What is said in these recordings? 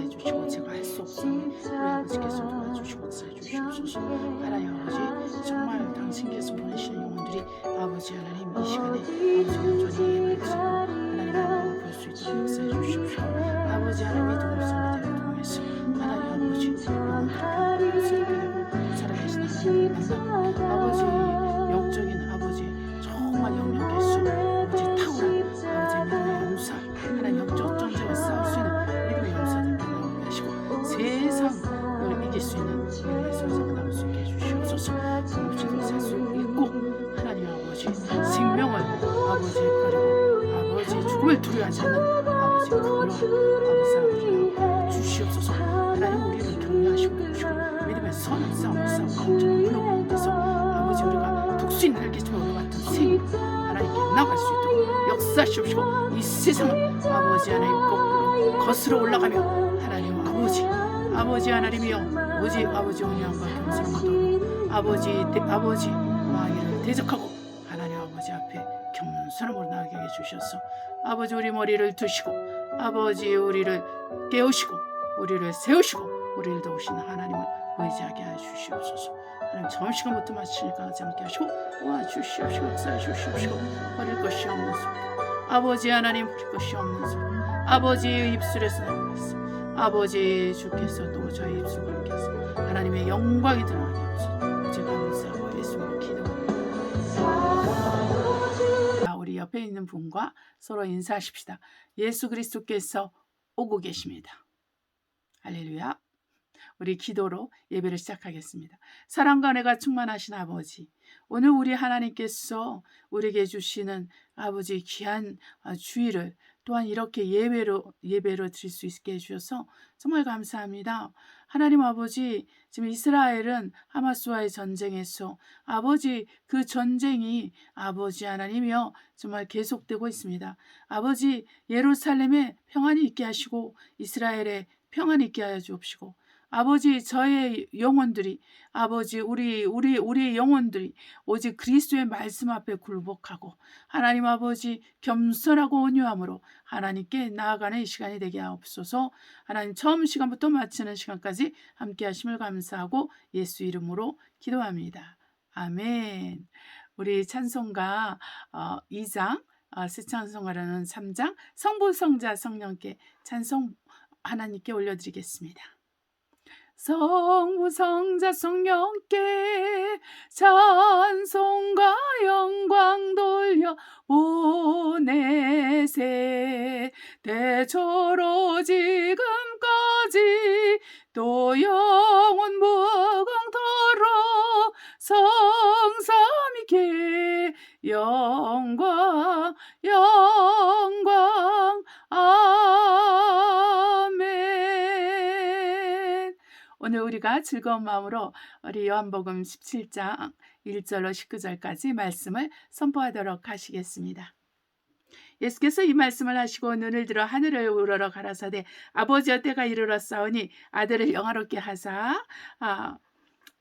있게 해주시고 제가 할 수 없으니 우리 아버지께서 도와주시고 살주시옵소서. 하나님 아버지 정말 당신께서 보내시는 영혼들이 아버지 하나님 이 시간에 아버지 온전히 예배를 드리고 하나님 영광을 볼 수 있도록 역사해 주십시오. 아버지 하나님의 동물성기대를 통해서 하나님 아버지 영혼들이 변화스럽게 되고 살아계신 하나님을 만나고 아버지 영적인 아버지 정말 영역에서 아버지 탁월한 아버지 믿음의 용사 하나님 영적 전쟁을 싸울 수 있는 믿음의 용사들을 나오게 하시고 세상을 이길 수 있는 믿음의 소유자가 나올 수 있게 해주시옵소서. 없이도 살 수 있고 하나님 아버지 생명을 아버지 버리고 아버지 죽음을 두려워하지 않는 아버지 그런 아버지 사람들을 주시옵소서. 하나님 우리를 격려하시고 믿음의 선한 싸움을 싸우고 영적인 문호 가운데서 아버지 우리가 독수리 날개처럼 같은 생 하나님께 나갈 수 있도록 역사하시옵시고 이 세상을 아버지 하나님 거꾸로 거스러 올라가며 하나님 아버지 하나님이여 오직 아버지 온유함과 겸손함으로 아버지 마귀를 대적하고 하나님 아버지 앞에 겸손함으로 나가게 해주셔서 아버지 우리 머리를 드시고 아버지 우리를 깨우시고 우리를 세우시고 우리를 도우시는 하나님을 의지하게 해주시옵소서. 하나님 점심시간부터 마치니까 함께 하시고 도와주시옵시고 역사해 주시옵시고 버릴 것이 없는 소리 아버지 하나님 버릴 것이 없는 소리 아버지의 입술에서 나오는 말씀 아버지 주께서 또 저희 입술 가운데서 하나님의 영광이 드러나게 하소서. 제가 감사하고 예수님으로 기도합니다. 우리 옆에 있는 분과 서로 인사하십시다. 예수 그리스도께서 오고 계십니다. 할렐루야. 우리 기도로 예배를 시작하겠습니다. 사랑과 은혜가 충만하신 아버지, 오늘 우리 하나님께서 우리에게 주시는 아버지 귀한 주일을 또한 이렇게 예배로 드릴 수 있게 해주셔서 정말 감사합니다. 하나님 아버지, 지금 이스라엘은 하마스와의 전쟁에서 아버지 그 전쟁이 아버지 하나님이여 정말 계속되고 있습니다. 아버지 예루살렘에 평안이 있게 하시고 이스라엘에 평안이 있게 하여 주옵시고 아버지 저의 영혼들이 아버지 우리의 영혼들이 오직 그리스도의 말씀 앞에 굴복하고 하나님 아버지 겸손하고 온유함으로 하나님께 나아가는 이 시간이 되게 하옵소서. 하나님 처음 시간부터 마치는 시간까지 함께 하심을 감사하고 예수 이름으로 기도합니다. 아멘. 우리 찬송가 2장 새 찬송가라는 3장 성부 성자 성령께 찬송 하나님께 올려드리겠습니다. 성부 성자 성령께 찬송과 영광 돌려 보내세 대초로 지금까지 또 영원 무궁토록 성삼위께 영광 아멘. 오늘 우리가 즐거운 마음으로 우리 요한복음 17장 1절로 19절까지 말씀을 선포하도록 하시겠습니다. 예수께서 이 말씀을 하시고 눈을 들어 하늘을 우러러 가라사대 아버지여 때가 이르렀사오니 아들을 영화롭게 하사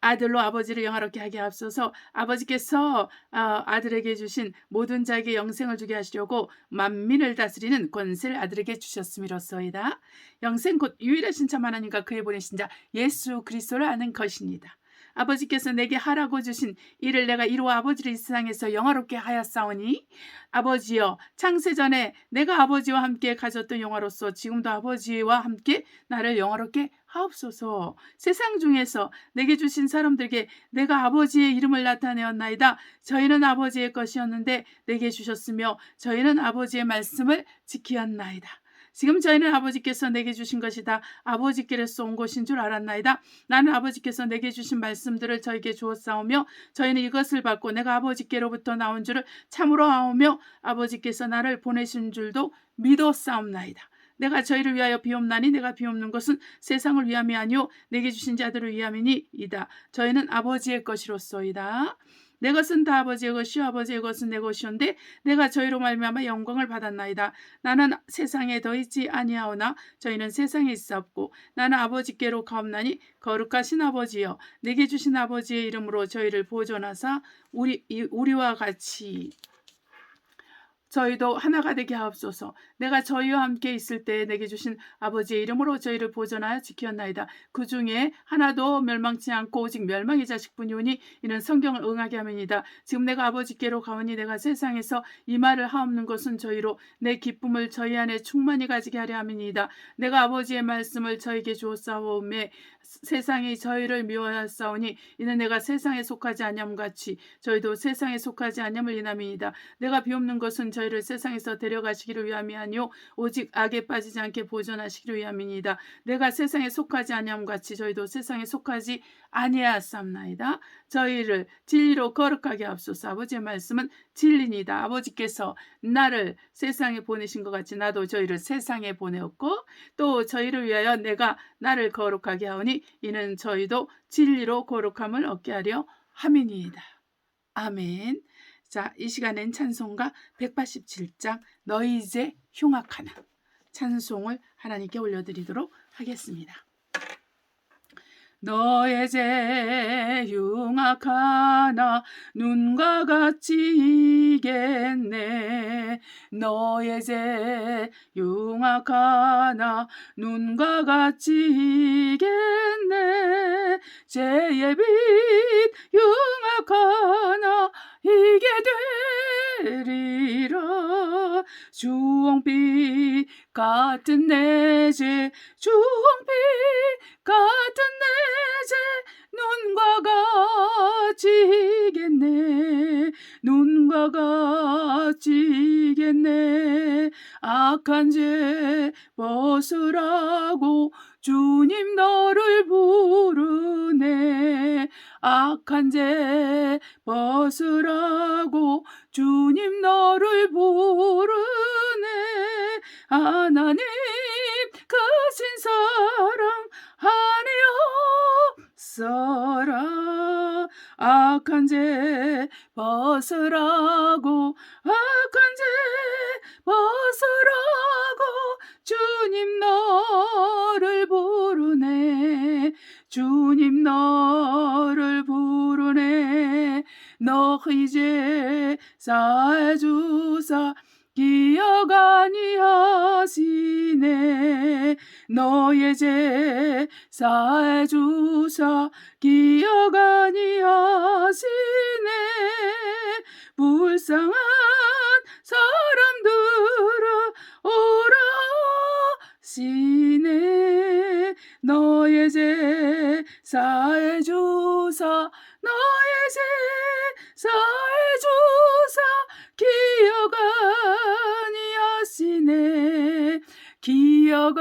아들로 아버지를 영화롭게 하게 하옵소서. 아버지께서 아들에게 주신 모든 자에게 영생을 주게 하시려고 만민을 다스리는 권세를 아들에게 주셨음이로소이다. 영생 곧 유일하신 참 하나님과 그의 보내신 자 예수 그리스도를 아는 것입니다. 아버지께서 내게 하라고 주신 일을 내가 이루어 아버지를 이 세상에서 영화롭게 하였사오니 아버지여 창세전에 내가 아버지와 함께 가졌던 영화로서 지금도 아버지와 함께 나를 영화롭게 하옵소서. 세상 중에서 내게 주신 사람들에게 내가 아버지의 이름을 나타내었나이다. 저희는 아버지의 것이었는데 내게 주셨으며 저희는 아버지의 말씀을 지키었나이다. 지금 저희는 아버지께서 내게 주신 것이다. 아버지께로서 온 것인 줄 알았나이다. 나는 아버지께서 내게 주신 말씀들을 저에게 주었사오며 저희는 이것을 받고 내가 아버지께로부터 나온 줄을 참으로 아오며 아버지께서 나를 보내신 줄도 믿었사옵나이다. 내가 저희를 위하여 비옵나니 내가 비옵는 것은 세상을 위함이 아니요 내게 주신 자들을 위함이니이다. 저희는 아버지의 것이로소이다. 내 것은 다 아버지의 것이요 아버지의 것은 내 것이온데 내가 저희로 말미암아 영광을 받았나이다. 나는 세상에 더 있지 아니하오나 저희는 세상에 있사옵고 나는 아버지께로 가옵나니 거룩하신 아버지여 내게 주신 아버지의 이름으로 저희를 보존하사 우리와 같이 저희도 하나가 되게 하옵소서. 내가 저희와 함께 있을 때 내게 주신 아버지의 이름으로 저희를 보존하여 지켰나이다. 그 중에 하나도 멸망치 않고 오직 멸망의 자식뿐이 오니 이는 성경을 응하게 함이니이다. 지금 내가 아버지께로 가오니 내가 세상에서 이 말을 하옵는 것은 저희로 내 기쁨을 저희 안에 충만히 가지게 하려 함이니이다. 내가 아버지의 말씀을 저에게 주었사오매 세상이 저희를 미워하사오니 이는 내가 세상에 속하지 아니함 같이 저희도 세상에 속하지 아니함을 인함이니이다. 내가 비옵는 것은 저희를 세상에서 데려가시기를 위함이 아니요 오직 악에 빠지지 않게 보존하시기를 위함이니이다. 내가 세상에 속하지 아니함 같이 저희도 세상에 속하지 아니하삼나이다. 저희를 진리로 거룩하게 하옵소서. 아버지의 말씀은 진리니다. 아버지께서 나를 세상에 보내신 것 같이 나도 저희를 세상에 보내었고 또 저희를 위하여 내가 나를 거룩하게 하오니 이는 저희도 진리로 거룩함을 얻게 하려 함이니이다. 아멘. 자, 이 시간엔 찬송가 187장 너희 이제 흉악하나 찬송을 하나님께 올려드리도록 하겠습니다. 너의 죄 흉악하나 눈과 같이 이겠네. 너의 죄 흉악하나 눈과 같이 이겠네. 죄의 빛 흉악하나 이게 되리라. 주홍빛 같은 내 죄 주홍빛 같은 내 죄 눈과 같이 이겠네. 눈과 같이 이겠네. 악한 죄 벗으라고 주님 너를 부르네. 악한 죄 벗으라고 주님 너를 부르네. 하나님 크신 사랑 아니옵소라. 악한 죄 벗으라고 악한 죄 벗으라고 주님 너를 부르네. 주님 너를 부르네. 너희 죄 사해 주사 기억 아니하시네. 너의 죄 사해 주사 기억 아니하시네. 불쌍한 사람들아 오라 하시네. 너의 죄 사해 주사 너의 죄 사해 주사 기억 아니하시네. 기억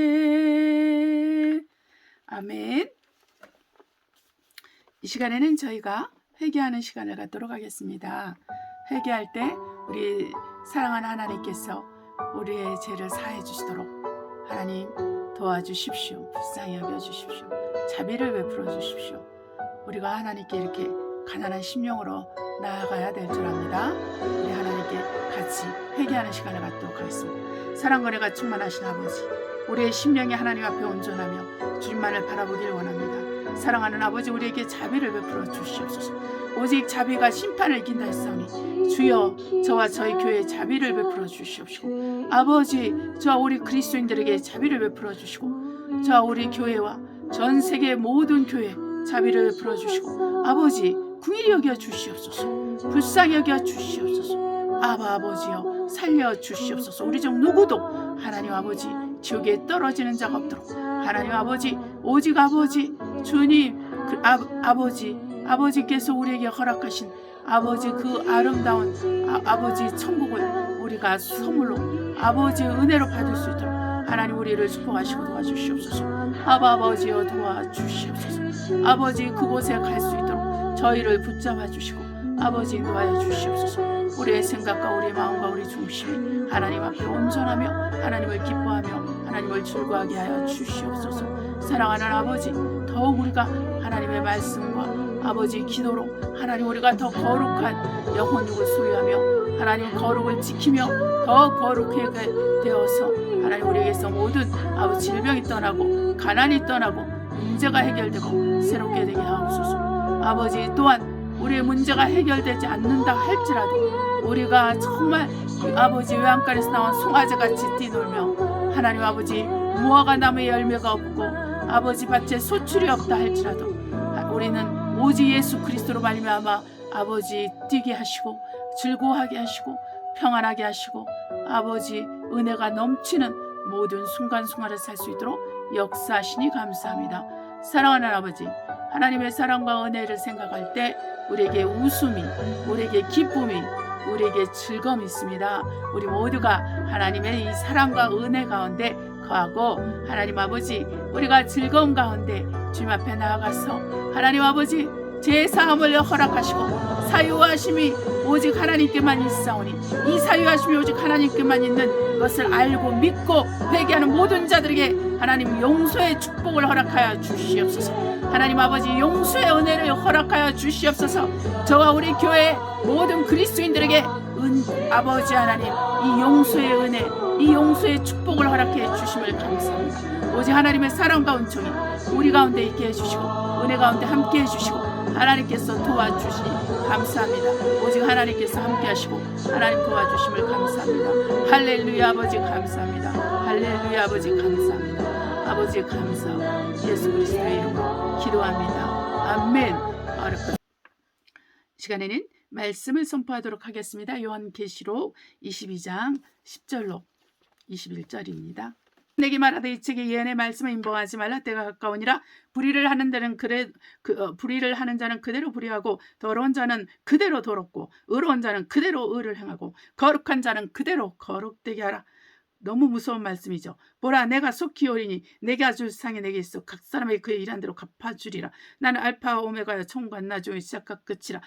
아니하시네. 아멘. 이 시간에는 저희가 회개하는 시간을 갖도록 하겠습니다. 회개할 때 우리 사랑하는 하나님께서 우리의 죄를 사해 주시도록 하나님 도와주십시오. 불쌍히 여겨주십시오. 자비를 베풀어 주십시오. 우리가 하나님께 이렇게 가난한 심령으로 나아가야 될 줄 압니다. 우리 하나님께 같이 회개하는 시간을 갖도록 하겠습니다. 사랑과 은혜가 충만하신 아버지, 우리의 심령이 하나님 앞에 온전하며 주님만을 바라보길 원합니다. 사랑하는 아버지, 우리에게 자비를 베풀어 주시옵소서. 오직 자비가 심판을 이긴다 했사오니 주여 저와 저희 교회에 자비를 베풀어 주시옵시고, 아버지 저와 우리 그리스도인들에게 자비를 베풀어 주시고, 저와 우리 교회와 전 세계 모든 교회 자비를 베풀어 주시고, 아버지 긍휼히 여겨 주시옵소서. 불쌍히 여겨 주시옵소서. 아버지여 살려 주시옵소서. 우리 중 누구도 하나님 아버지 지옥에 떨어지는 자가 없도록 하나님 아버지 오직 아버지 주님 아버지께서 우리에게 허락하신 아버지 그 아름다운 아버지 천국을 우리가 선물로 아버지의 은혜로 받을 수 있도록 하나님 우리를 축복하시고 도와주시옵소서. 아버지여 도와주시옵소서. 아버지 그곳에 갈 수 있도록 저희를 붙잡아 주시고 아버지 인도하여 주시옵소서. 우리의 생각과 우리의 마음과 우리 중심이 하나님 앞에 온전하며 하나님을 기뻐하며 하나님을 즐거워하게 하여 주시옵소서. 사랑하는 아버지, 더욱 우리가 하나님의 말씀과 아버지 기도로 하나님 우리가 더 거룩한 영혼육을 소유하며 하나님 거룩을 지키며 더 거룩하게 되어서 하나님 우리에게서 모든 아버지 질병이 떠나고 가난이 떠나고 문제가 해결되고 새롭게 되게 하옵소서. 아버지 또한 우리의 문제가 해결되지 않는다 할지라도 우리가 정말 아버지 외양간에서 나온 송아지같이 뛰놀며 하나님 아버지 무화과 나무에 열매가 없고 아버지 밭에 소출이 없다 할지라도 우리는 오직 예수 그리스도로 말미암아 아버지 뛰게 하시고 즐거워하게 하시고 평안하게 하시고 아버지 은혜가 넘치는 모든 순간순간을 살 수 있도록 역사하시니 감사합니다. 사랑하는 아버지, 하나님의 사랑과 은혜를 생각할 때 우리에게 웃음이, 우리에게 기쁨이, 우리에게 즐거움이 있습니다. 우리 모두가 하나님의 이 사랑과 은혜 가운데 거하고 하나님 아버지 우리가 즐거움 가운데 주님 앞에 나아가서 하나님 아버지 제사함을 허락하시고 사유하심이 오직 하나님께만 있사오니 이 사유하심이 오직 하나님께만 있는 것을 알고 믿고 회개하는 모든 자들에게 하나님 용서의 축복을 허락하여 주시옵소서. 하나님 아버지 용서의 은혜를 허락하여 주시옵소서. 저와 우리 교회 모든 그리스도인들에게 아버지 하나님 이 용서의 은혜, 이 용서의 축복을 허락해 주심을 감사합니다. 오직 하나님의 사랑과 은총이 우리 가운데 있게 해주시고 은혜 가운데 함께 해주시고 하나님께서 도와주시니 감사합니다. 오직 하나님께서 함께 하시고 하나님 도와주심을 감사합니다. 할렐루야 아버지 감사합니다. 할렐루야 아버지 감사합니다. 아버지 감사하고 예수 그리스도의 이름으로 기도합니다. 아멘. 시간에는 말씀을 선포하도록 하겠습니다. 요한계시록 22장 10절로 21절입니다. 내게 말하되 이 책의 예언의 말씀을 임봉하지 말라. 때가 가까우니라. 불의를 하는 자는 그대로 불의하고 더러운 자는 그대로 더럽고 의로운 자는 그대로 의를 행하고 거룩한 자는 그대로 거룩되게 하라. 너무 무서운 말씀이죠. 보라 내가 속히 오리니 내가 줄 상이 내게 있어 각 사람에게 그의 일한 대로 갚아주리라. 나는 알파와 오메가여 처음과 나중의 시작과 끝이라.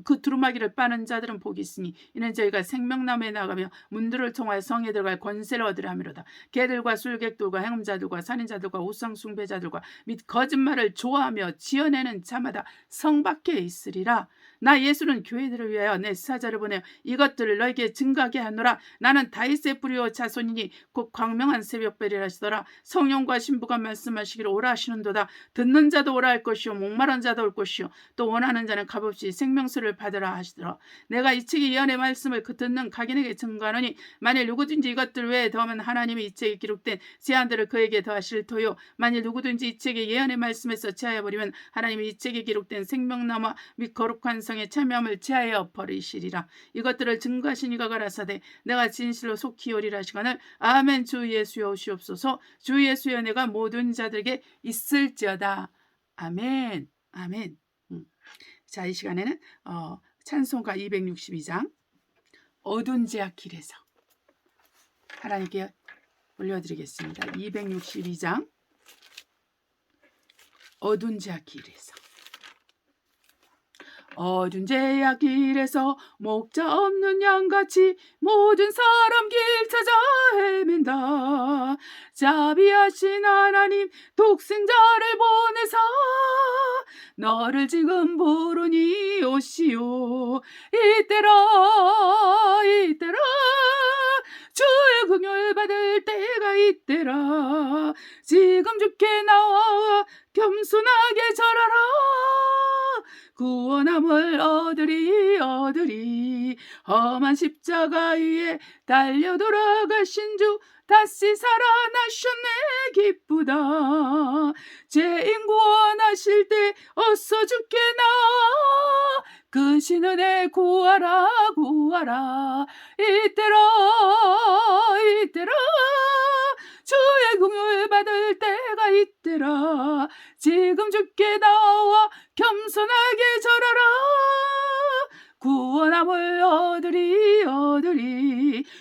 그 두루마기를 빠는 자들은 복이 있으니 이는 저희가 생명나무에 나가며 문들을 통하여 성에 들어갈 권세를 얻으려 함이로다. 개들과 술객들과 행음자들과 살인자들과 우상 숭배자들과 및 거짓말을 좋아하며 지어내는 자마다 성 밖에 있으리라. 나 예수는 교회들을 위하여 내 사자를 보내어 이것들을 너에게 증거하게 하노라. 나는 다윗의 뿌리요 자손이니 곧 광명한 새벽별이라 하시더라. 성령과 신부가 말씀하시기를 오라 하시는도다. 듣는 자도 오라 할 것이요 목마른 자도 올 것이요 또 원하는 자는 값없이 생명수를 받으라 하시더라. 내가 이 책의 예언의 말씀을 그 듣는 각인에게 증거하노니 만일 누구든지 이것들 외에 더하면 하나님이 이 책에 기록된 제한들을 그에게 더하실 터요 만일 누구든지 이 책의 예언의 말씀에서 제하여버리면 하나님이 이 책에 기록된 생명나무 및 거룩한 성의 참여함을 제하여 버리시리라. 이것들을 증거하신 이가 가라사대 내가 진실로 속히 오리라 하시거늘 아멘. 주 예수여 오시옵소서. 주 예수여 내가 모든 자들에게 있을지어다. 아멘. 아멘. 자, 이 시간에는 찬송가 262장 어두운 제약 길에서 하나님께 올려드리겠습니다. 262장 어두운 제약 길에서 어두운 제약 길에서 목자 없는 양같이 모든 사람 길 찾아 헤맨다. 자비하신 하나님 독생자를 보내사 너를 지금 부르니 오시오. 이때라 주의 긍휼 받을 때가 이때라. 지금 주께 나와 겸손하게 절하라. 구원함을 얻으리 험한 십자가 위에 달려 돌아가신 주 다시 살아나셨네 기쁘다. 죄인 구원하실 때 어서 주께 나와 그 신은혜 구하라. 이때라 주의 긍휼 받을 때가 이때라. 지금 주께 나와 겸손하게 절하라. 구원함을 얻으리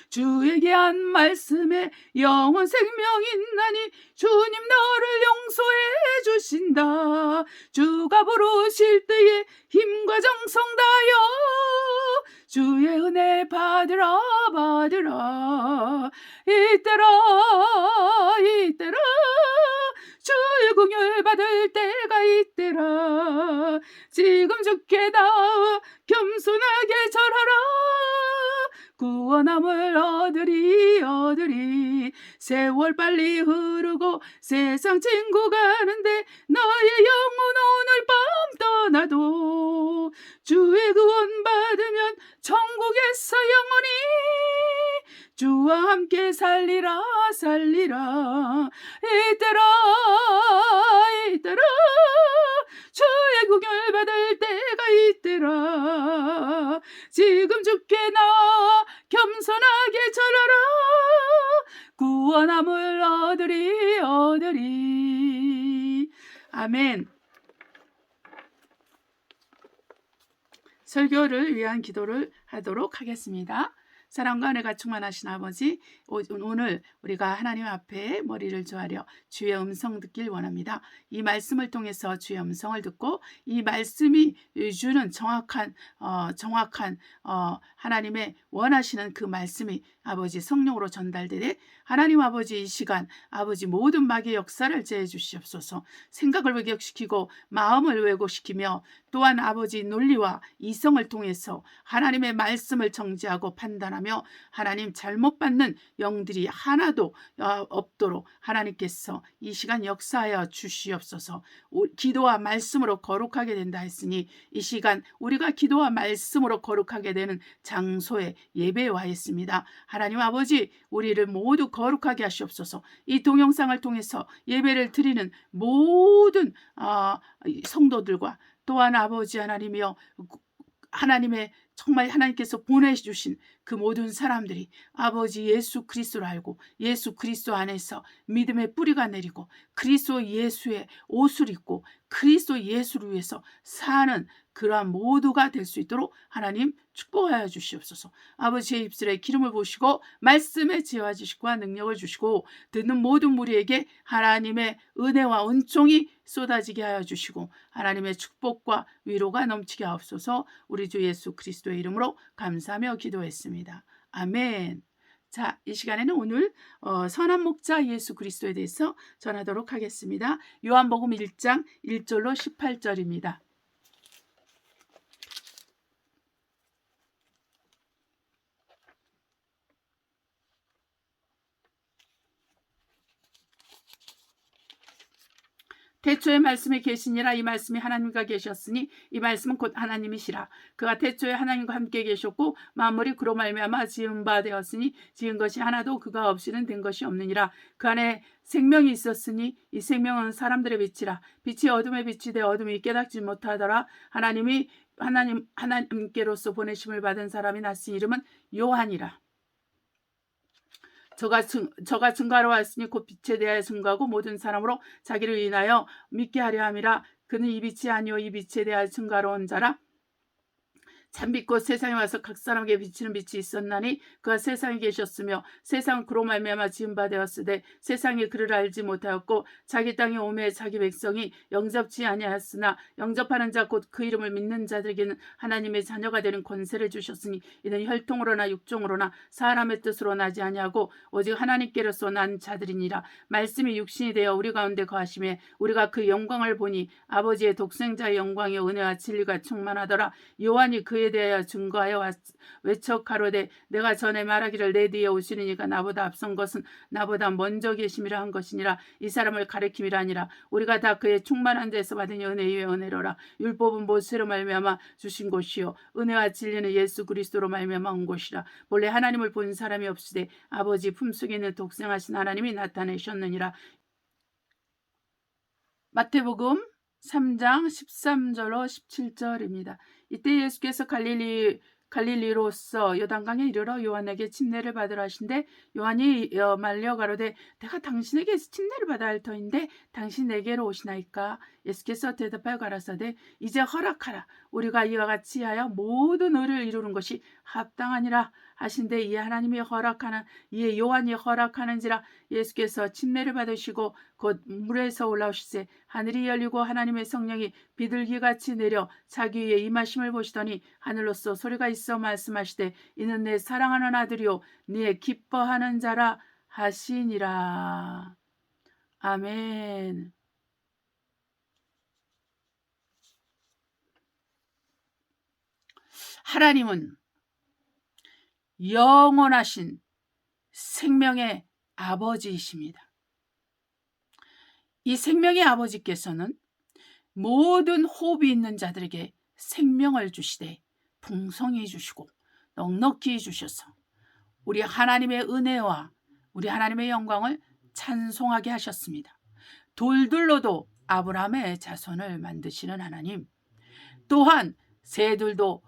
주에게 한 말씀에 영원 생명이 있나니 주님 너를 용서해 주신다. 주가 부르실 때에 힘과 정성 다하여 주의 은혜 받으라. 이때라 주의 긍휼 받을 때가 이때라. 지금 주께 나와 겸손하게 절하라. 구원 구원함을 얻으리. 세월 빨리 흐르고 세상 친구 가는데 너의 영혼 오늘 밤 떠나도 주의 구원 받으면 천국에서 영원히 주와 함께 살리라. 이때라 주의 구원을 받을 때가 이때라. 지금 주께 나와 겸손하게 절하라. 구원함을 얻으리. 아멘. 설교를 위한 기도를 하도록 하겠습니다. 사랑과 은혜가 충만하신 아버지, 오늘 우리가 하나님 앞에 머리를 조아려 주의 음성 듣길 원합니다. 이 말씀을 통해서 주의 음성을 듣고 이 말씀이 주는 정확한 하나님의 원하시는 그 말씀이 아버지 성령으로 전달되되 하나님 아버지 이 시간 아버지 모든 마귀의 역사를 제해 주시옵소서. 생각을 왜곡시키고 마음을 왜곡시키며 또한 아버지 논리와 이성을 통해서 하나님의 말씀을 정죄하고 판단하며 하나님 잘못 받는 영들이 하나도 없도록 하나님께서 이 시간 역사하여 주시옵소서. 기도와 말씀으로 거룩하게 된다 했으니 이 시간 우리가 기도와 말씀으로 거룩하게 되는 장소에 예배에 와 있습니다. 하나님 아버지 우리를 모두 거룩하게 하시옵소서. 이 동영상을 통해서 예배를 드리는 모든 성도들과 또한 아버지 하나님이여 하나님의 정말 하나님께서 보내주신 그 모든 사람들이 아버지 예수 그리스도를 알고 예수 그리스도 안에서 믿음의 뿌리가 내리고 그리스도 예수의 옷을 입고 그리스도 예수를 위해서 사는 그러한 모두가 될 수 있도록 하나님 축복하여 주시옵소서. 아버지의 입술에 기름을 부으시고 말씀에 지혜와 지식과 능력을 주시고 듣는 모든 무리에게 하나님의 은혜와 은총이 쏟아지게 하여 주시고 하나님의 축복과 위로가 넘치게 하옵소서. 우리 주 예수 그리스도의 이름으로 감사하며 기도했습니다. 아멘. 자, 이 시간에는 오늘 선한 목자 예수 그리스도에 대해서 전하도록 하겠습니다. 요한복음 1장 1절로 18절입니다. 태초에 말씀이 계시니라. 이 말씀이 하나님과 계셨으니 이 말씀은 곧 하나님이시라. 그가 태초에 하나님과 함께 계셨고 만물이 그로 말미암아 지은 바 되었으니 지은 것이 하나도 그가 없이는 된 것이 없느니라. 그 안에 생명이 있었으니 이 생명은 사람들의 빛이라. 빛이 어둠에 빛이 되어 어둠이 깨닫지 못하더라. 하나님께로서 보내심을 받은 사람이 낳으신 이름은 요한이라. 저가 증거하러 왔으니 곧 빛에 대하여 증거하고 모든 사람으로 자기를 인하여 믿게 하려 함이라. 그는 이 빛이 아니요 이 빛에 대하여 증거하러 온 자라. 참빛 세상에 와서 각 사람에게 비치는 빛이 있었나니 그가 세상에 계셨으며 세상은 그로 말미암아 지은 바 되었으되 세상이 그를 알지 못하였고 자기 땅에 오매 자기 백성이 영접지 아니하였으나 영접하는 자 곧 그 이름을 믿는 자들에게는 하나님의 자녀가 되는 권세를 주셨으니 이는 혈통으로나 육종으로나 사람의 뜻으로 나지 아니하고 오직 하나님께로서 난 자들이니라. 말씀이 육신이 되어 우리 가운데 거하심에 우리가 그 영광을 보니 아버지의 독생자의 영광이 은혜와 진리가 충만하더라. 요한이 그에 대하여 증거하여 외쳐 가로되 내가 전에 말하기를 내 뒤에 오시는 이가 나보다 앞선 것은 나보다 먼저 계심이라 한 것이니라. 이 사람을 가리킴이라 아니라 우리가 다 그의 충만한 데서 받은 은혜 위에 은혜로라. 율법은 모세로 말미암아 주신 것이요 은혜와 진리는 예수 그리스도로 말미암아 온 것이라. 본래 하나님을 본 사람이 없으되 아버지 품속에 있는 독생하신 하나님이 나타내셨느니라. 마태복음 3장 13절로 17절입니다. 이때 예수께서 갈릴리로서 요단강에 이르러 요한에게 침례를 받으라 하신데 요한이 말려 가로되 내가 당신에게 침례를 받아야 할 터인데 당신 내게로 오시나이까. 예수께서 대답하여 가라사대 이제 허락하라. 우리가 이와 같이 하여 모든 의를 이루는 것이 합당하니라 하신데 이에 하나님이 허락하는 이에 요한이 허락하는지라. 예수께서 침례를 받으시고 곧 물에서 올라오시세 하늘이 열리고 하나님의 성령이 비둘기같이 내려 자기 위에 임하심을 보시더니 하늘로서 소리가 있어 말씀하시되 이는 내 사랑하는 아들이요 네 기뻐하는 자라 하시니라. 아멘. 하나님은 영원하신 생명의 아버지이십니다. 이 생명의 아버지께서는 모든 호흡이 있는 자들에게 생명을 주시되 풍성히 주시고 넉넉히 주셔서 우리 하나님의 은혜와 우리 하나님의 영광을 찬송하게 하셨습니다. 돌들로도 아브라함의 자손을 만드시는 하나님, 또한 새들도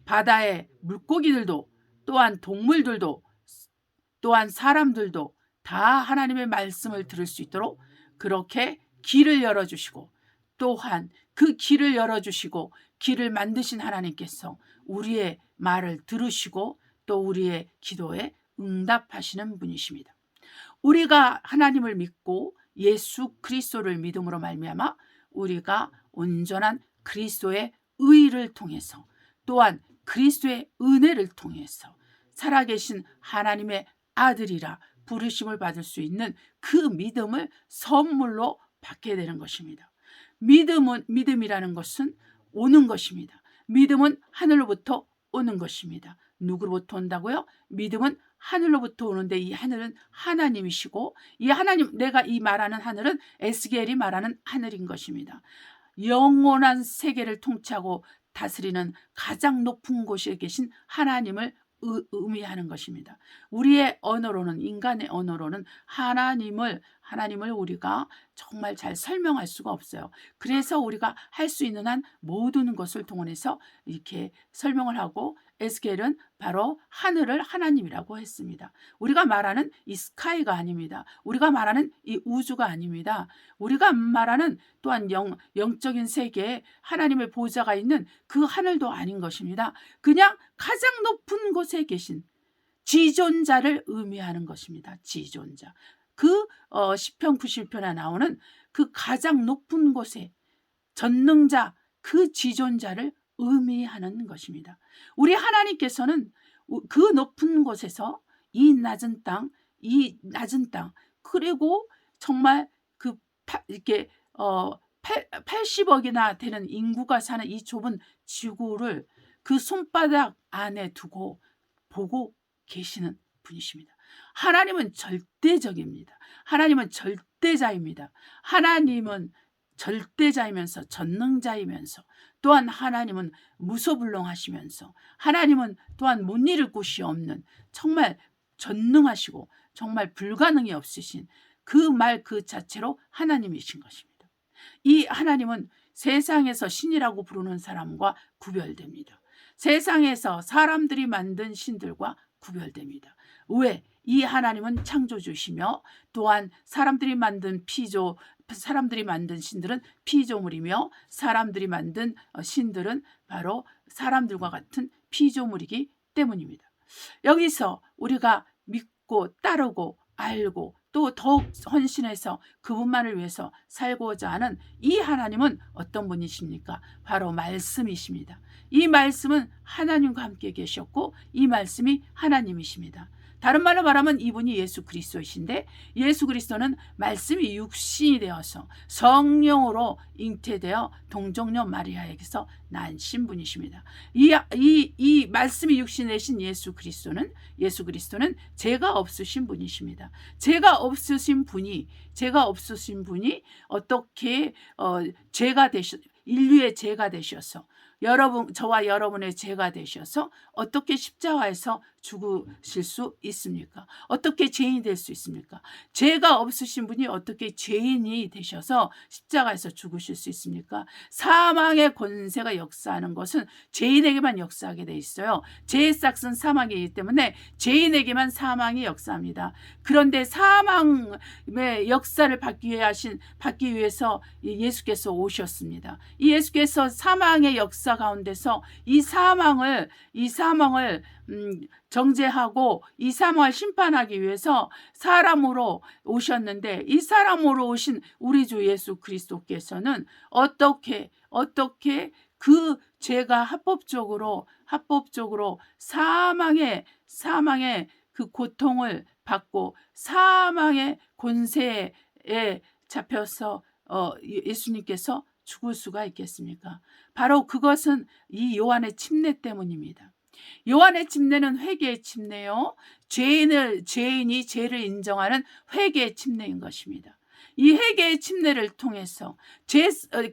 바다의 물고기들도 또한 동물들도 또한 사람들도 다 하나님의 말씀을 들을 수 있도록 그렇게 길을 열어주시고, 또한 그 길을 열어주시고 길을 만드신 하나님께서 우리의 말을 들으시고 또 우리의 기도에 응답하시는 분이십니다. 우리가 하나님을 믿고 예수 그리스도를 믿음으로 말미암아 우리가 온전한 그리스도의 의를 통해서, 또한 그리스도의 은혜를 통해서 살아계신 하나님의 아들이라 부르심을 받을 수 있는 그 믿음을 선물로 받게 되는 것입니다. 믿음이라는 것은 오는 것입니다. 믿음은 하늘로부터 오는 것입니다. 누구로부터 온다고요? 믿음은 하늘로부터 오는데 이 하늘은 하나님이시고, 이 하나님, 내가 이 말하는 하늘은 에스겔이 말하는 하늘인 것입니다. 영원한 세계를 통치하고 다스리는 가장 높은 곳에 계신 하나님을 의미하는 것입니다. 우리의 언어로는, 인간의 언어로는 하나님을 우리가 정말 잘 설명할 수가 없어요. 그래서 우리가 할 수 있는 한 모든 것을 동원해서 이렇게 설명을 하고, 에스겔은 바로 하늘을 하나님이라고 했습니다. 우리가 말하는 이 스카이가 아닙니다. 우리가 말하는 이 우주가 아닙니다. 우리가 말하는 또한 영적인 세계에 하나님의 보좌가 있는 그 하늘도 아닌 것입니다. 그냥 가장 높은 곳에 계신 지존자를 의미하는 것입니다. 지존자. 그 시편 91편에 나오는 그 가장 높은 곳에 전능자, 그 지존자를 의미하는 것입니다. 우리 하나님께서는 그 높은 곳에서 이 낮은 땅, 그리고 정말 그 이렇게 80억이나 되는 인구가 사는 이 좁은 지구를 그 손바닥 안에 두고 보고 계시는 분이십니다. 하나님은 절대적입니다. 하나님은 절대자입니다. 하나님은 절대자이면서 전능자이면서, 또한 하나님은 무소불능하시면서, 하나님은 또한 못 이룰 곳이 없는 정말 전능하시고 정말 불가능이 없으신 그 말 그 자체로 하나님이신 것입니다. 이 하나님은 세상에서 신이라고 부르는 사람과 구별됩니다. 세상에서 사람들이 만든 신들과 구별됩니다. 왜? 이 하나님은 창조주시며, 또한 사람들이 만든 신들은 피조물이며, 사람들이 만든 신들은 바로 사람들과 같은 피조물이기 때문입니다. 여기서 우리가 믿고 따르고 알고 또 더욱 헌신해서 그분만을 위해서 살고자 하는 이 하나님은 어떤 분이십니까? 바로 말씀이십니다. 이 말씀은 하나님과 함께 계셨고 이 말씀이 하나님이십니다. 다른 말로 말하면 이분이 예수 그리스도이신데, 예수 그리스도는 말씀이 육신이 되어서 성령으로 잉태되어 동정녀 마리아에게서 난 신분이십니다. 이 말씀이 육신 되신 예수 그리스도는 죄가 없으신 분이십니다. 죄가 없으신 분이 어떻게 인류의 죄가 되셔서, 저와 여러분의 죄가 되셔서 어떻게 십자가에서 죽으실 수 있습니까? 어떻게 죄인이 될 수 있습니까? 죄가 없으신 분이 어떻게 죄인이 되셔서 십자가에서 죽으실 수 있습니까? 사망의 권세가 역사하는 것은 죄인에게만 역사하게 돼 있어요. 죄의 싹은 사망이기 때문에 죄인에게만 사망이 역사합니다. 그런데 사망의 역사를 받기 위해서 예수께서 오셨습니다. 이 예수께서 사망의 역사 가운데서 이 사망을 정죄하고 이 사망을 심판하기 위해서 사람으로 오셨는데, 이 사람으로 오신 우리 주 예수 그리스도께서는 어떻게 그 죄가 합법적으로 사망의 그 고통을 받고 사망의 권세에 잡혀서 예수님께서 죽을 수가 있겠습니까? 바로 그것은 이 요한의 침례 때문입니다. 요한의 침례는 회개의 침례요. 죄인이 죄를 인정하는 회개의 침례인 것입니다. 이 회개의 침례를 통해서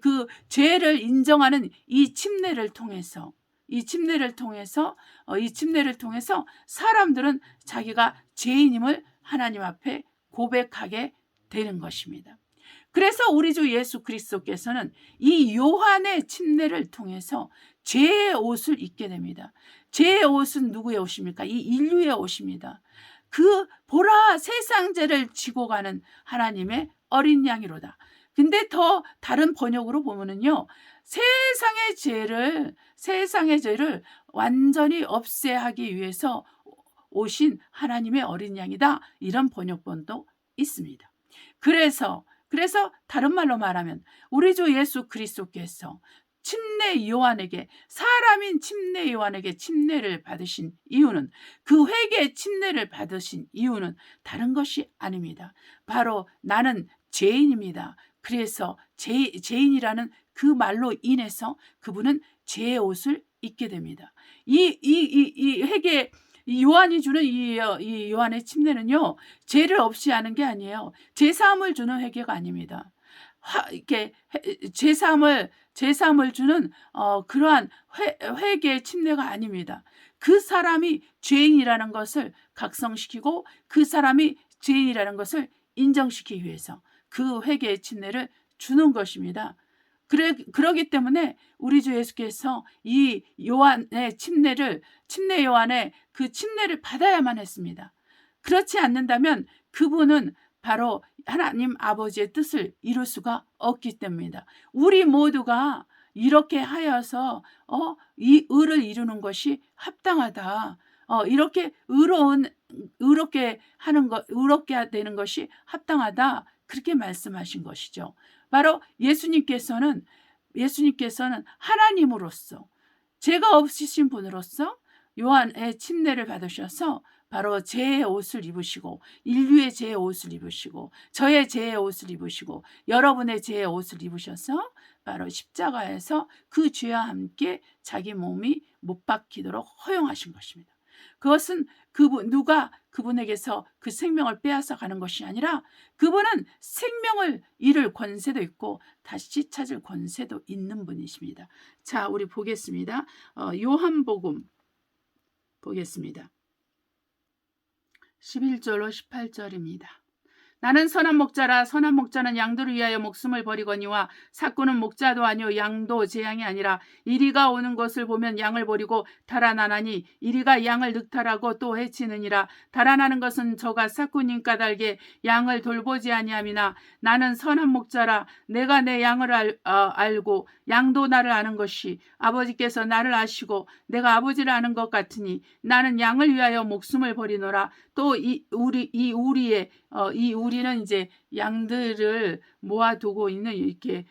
그 죄를 인정하는 이 침례를 통해서 사람들은 자기가 죄인임을 하나님 앞에 고백하게 되는 것입니다. 그래서 우리 주 예수 그리스도께서는 이 요한의 침례를 통해서 죄의 옷을 입게 됩니다. 죄의 옷은 누구의 옷입니까? 이 인류의 옷입니다. 그 보라 세상 죄를 지고 가는 하나님의 어린 양이로다. 근데 더 다른 번역으로 보면은요, 세상의 죄를 완전히 없애하기 위해서 오신 하나님의 어린 양이다. 이런 번역본도 있습니다. 그래서 다른 말로 말하면 우리 주 예수 그리스도께서 사람인 침례 요한에게 침례를 받으신 이유는, 그 회개의 침례를 받으신 이유는 다른 것이 아닙니다. 바로 나는 죄인입니다. 그래서 죄인이라는 그 말로 인해서 그분은 죄의 옷을 입게 됩니다. 이 회개, 이 요한이 주는 이 요한의 침례는요, 죄를 없이 하는 게 아니에요. 죄사함을 주는 회개가 아닙니다. 이렇게 죄사함을 주는 그러한 회개의 침례가 아닙니다. 그 사람이 죄인이라는 것을 각성시키고 그 사람이 죄인이라는 것을 인정시키기 위해서 그 회개의 침례를 주는 것입니다. 그러기 때문에 우리 주 예수께서 이 요한의 침례 요한의 그 침례를 받아야만 했습니다. 그렇지 않는다면 그분은 바로 하나님 아버지의 뜻을 이룰 수가 없기 때문입니다. 우리 모두가 이렇게 하여서 이 의를 이루는 것이 합당하다. 이렇게 의롭게 되는 것이 합당하다. 그렇게 말씀하신 것이죠. 바로 예수님께서는 하나님으로서, 죄가 없으신 분으로서 요한의 침례를 받으셔서 바로 죄의 옷을 입으시고, 인류의 죄의 옷을 입으시고, 저의 죄의 옷을 입으시고, 여러분의 죄의 옷을 입으셔서 바로 십자가에서 그 죄와 함께 자기 몸이 못 박히도록 허용하신 것입니다. 그것은 누가 그분에게서 그 생명을 빼앗아 가는 것이 아니라 그분은 생명을 잃을 권세도 있고 다시 찾을 권세도 있는 분이십니다. 자, 우리 보겠습니다. 요한복음 보겠습니다. 11절로 18절입니다. 나는 선한 목자라. 선한 목자는 양들을 위하여 목숨을 버리거니와 삭구는 목자도 아니요 양도 제 양이 아니라 이리가 오는 것을 보면 양을 버리고 달아나나니 이리가 양을 늑탈하고 또 해치느니라. 달아나는 것은 저가 삭구님 까닭에 양을 돌보지 아니함이나 나는 선한 목자라. 내가 내 양을 알고 양도 나를 아는 것이 아버지께서 나를 아시고 내가 아버지를 아는 것 같으니 나는 양을 위하여 목숨을 버리노라. 또 이 우리는 이제 양들을 모아두고 있는 이렇게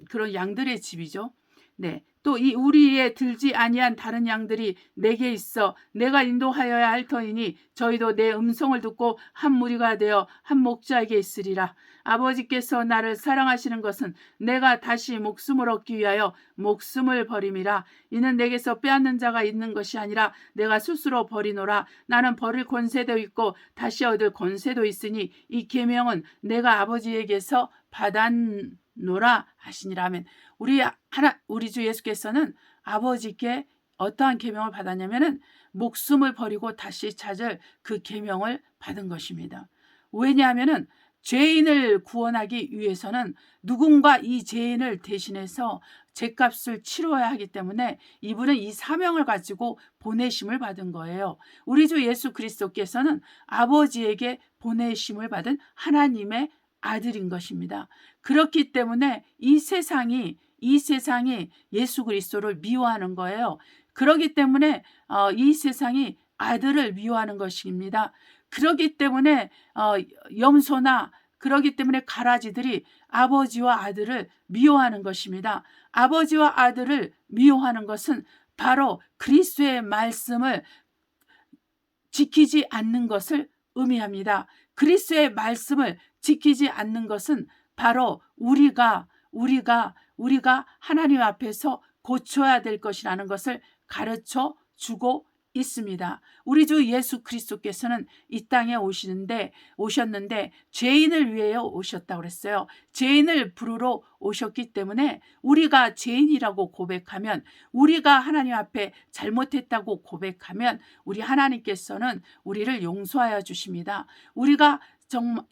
그런 양들의 집이죠. 네. 또 이 우리에 들지 아니한 다른 양들이 내게 있어 내가 인도하여야 할 터이니 저희도 내 음성을 듣고 한 무리가 되어 한 목자에게 있으리라. 아버지께서 나를 사랑하시는 것은 내가 다시 목숨을 얻기 위하여 목숨을 버림이라. 이는 내게서 빼앗는 자가 있는 것이 아니라 내가 스스로 버리노라. 나는 버릴 권세도 있고 다시 얻을 권세도 있으니 이 계명은 내가 아버지에게서 받았노라 하시니라면, 우리 주 예수께서는 아버지께 어떠한 계명을 받았냐면은 목숨을 버리고 다시 찾을 그 계명을 받은 것입니다. 왜냐하면은 죄인을 구원하기 위해서는 누군가 이 죄인을 대신해서 죄값을 치러야 하기 때문에 이분은 이 사명을 가지고 보내심을 받은 거예요. 우리 주 예수 그리스도께서는 아버지에게 보내심을 받은 하나님의 아들인 것입니다. 그렇기 때문에 이 세상이 예수 그리스도를 미워하는 거예요. 그렇기 때문에 이 세상이 아들을 미워하는 것입니다. 그렇기 때문에 염소나 그렇기 때문에 가라지들이 아버지와 아들을 미워하는 것입니다. 아버지와 아들을 미워하는 것은 바로 그리스도의 말씀을 지키지 않는 것을 의미합니다. 그리스도의 말씀을 지키지 않는 것은 바로 우리가 하나님 앞에서 고쳐야 될 것이라는 것을 가르쳐 주고 있습니다. 우리 주 예수 그리스도께서는 이 땅에 오셨는데 죄인을 위하여 오셨다고 그랬어요. 죄인을 부르러 오셨기 때문에 우리가 죄인이라고 고백하면, 우리가 하나님 앞에 잘못했다고 고백하면 우리 하나님께서는 우리를 용서하여 주십니다. 우리가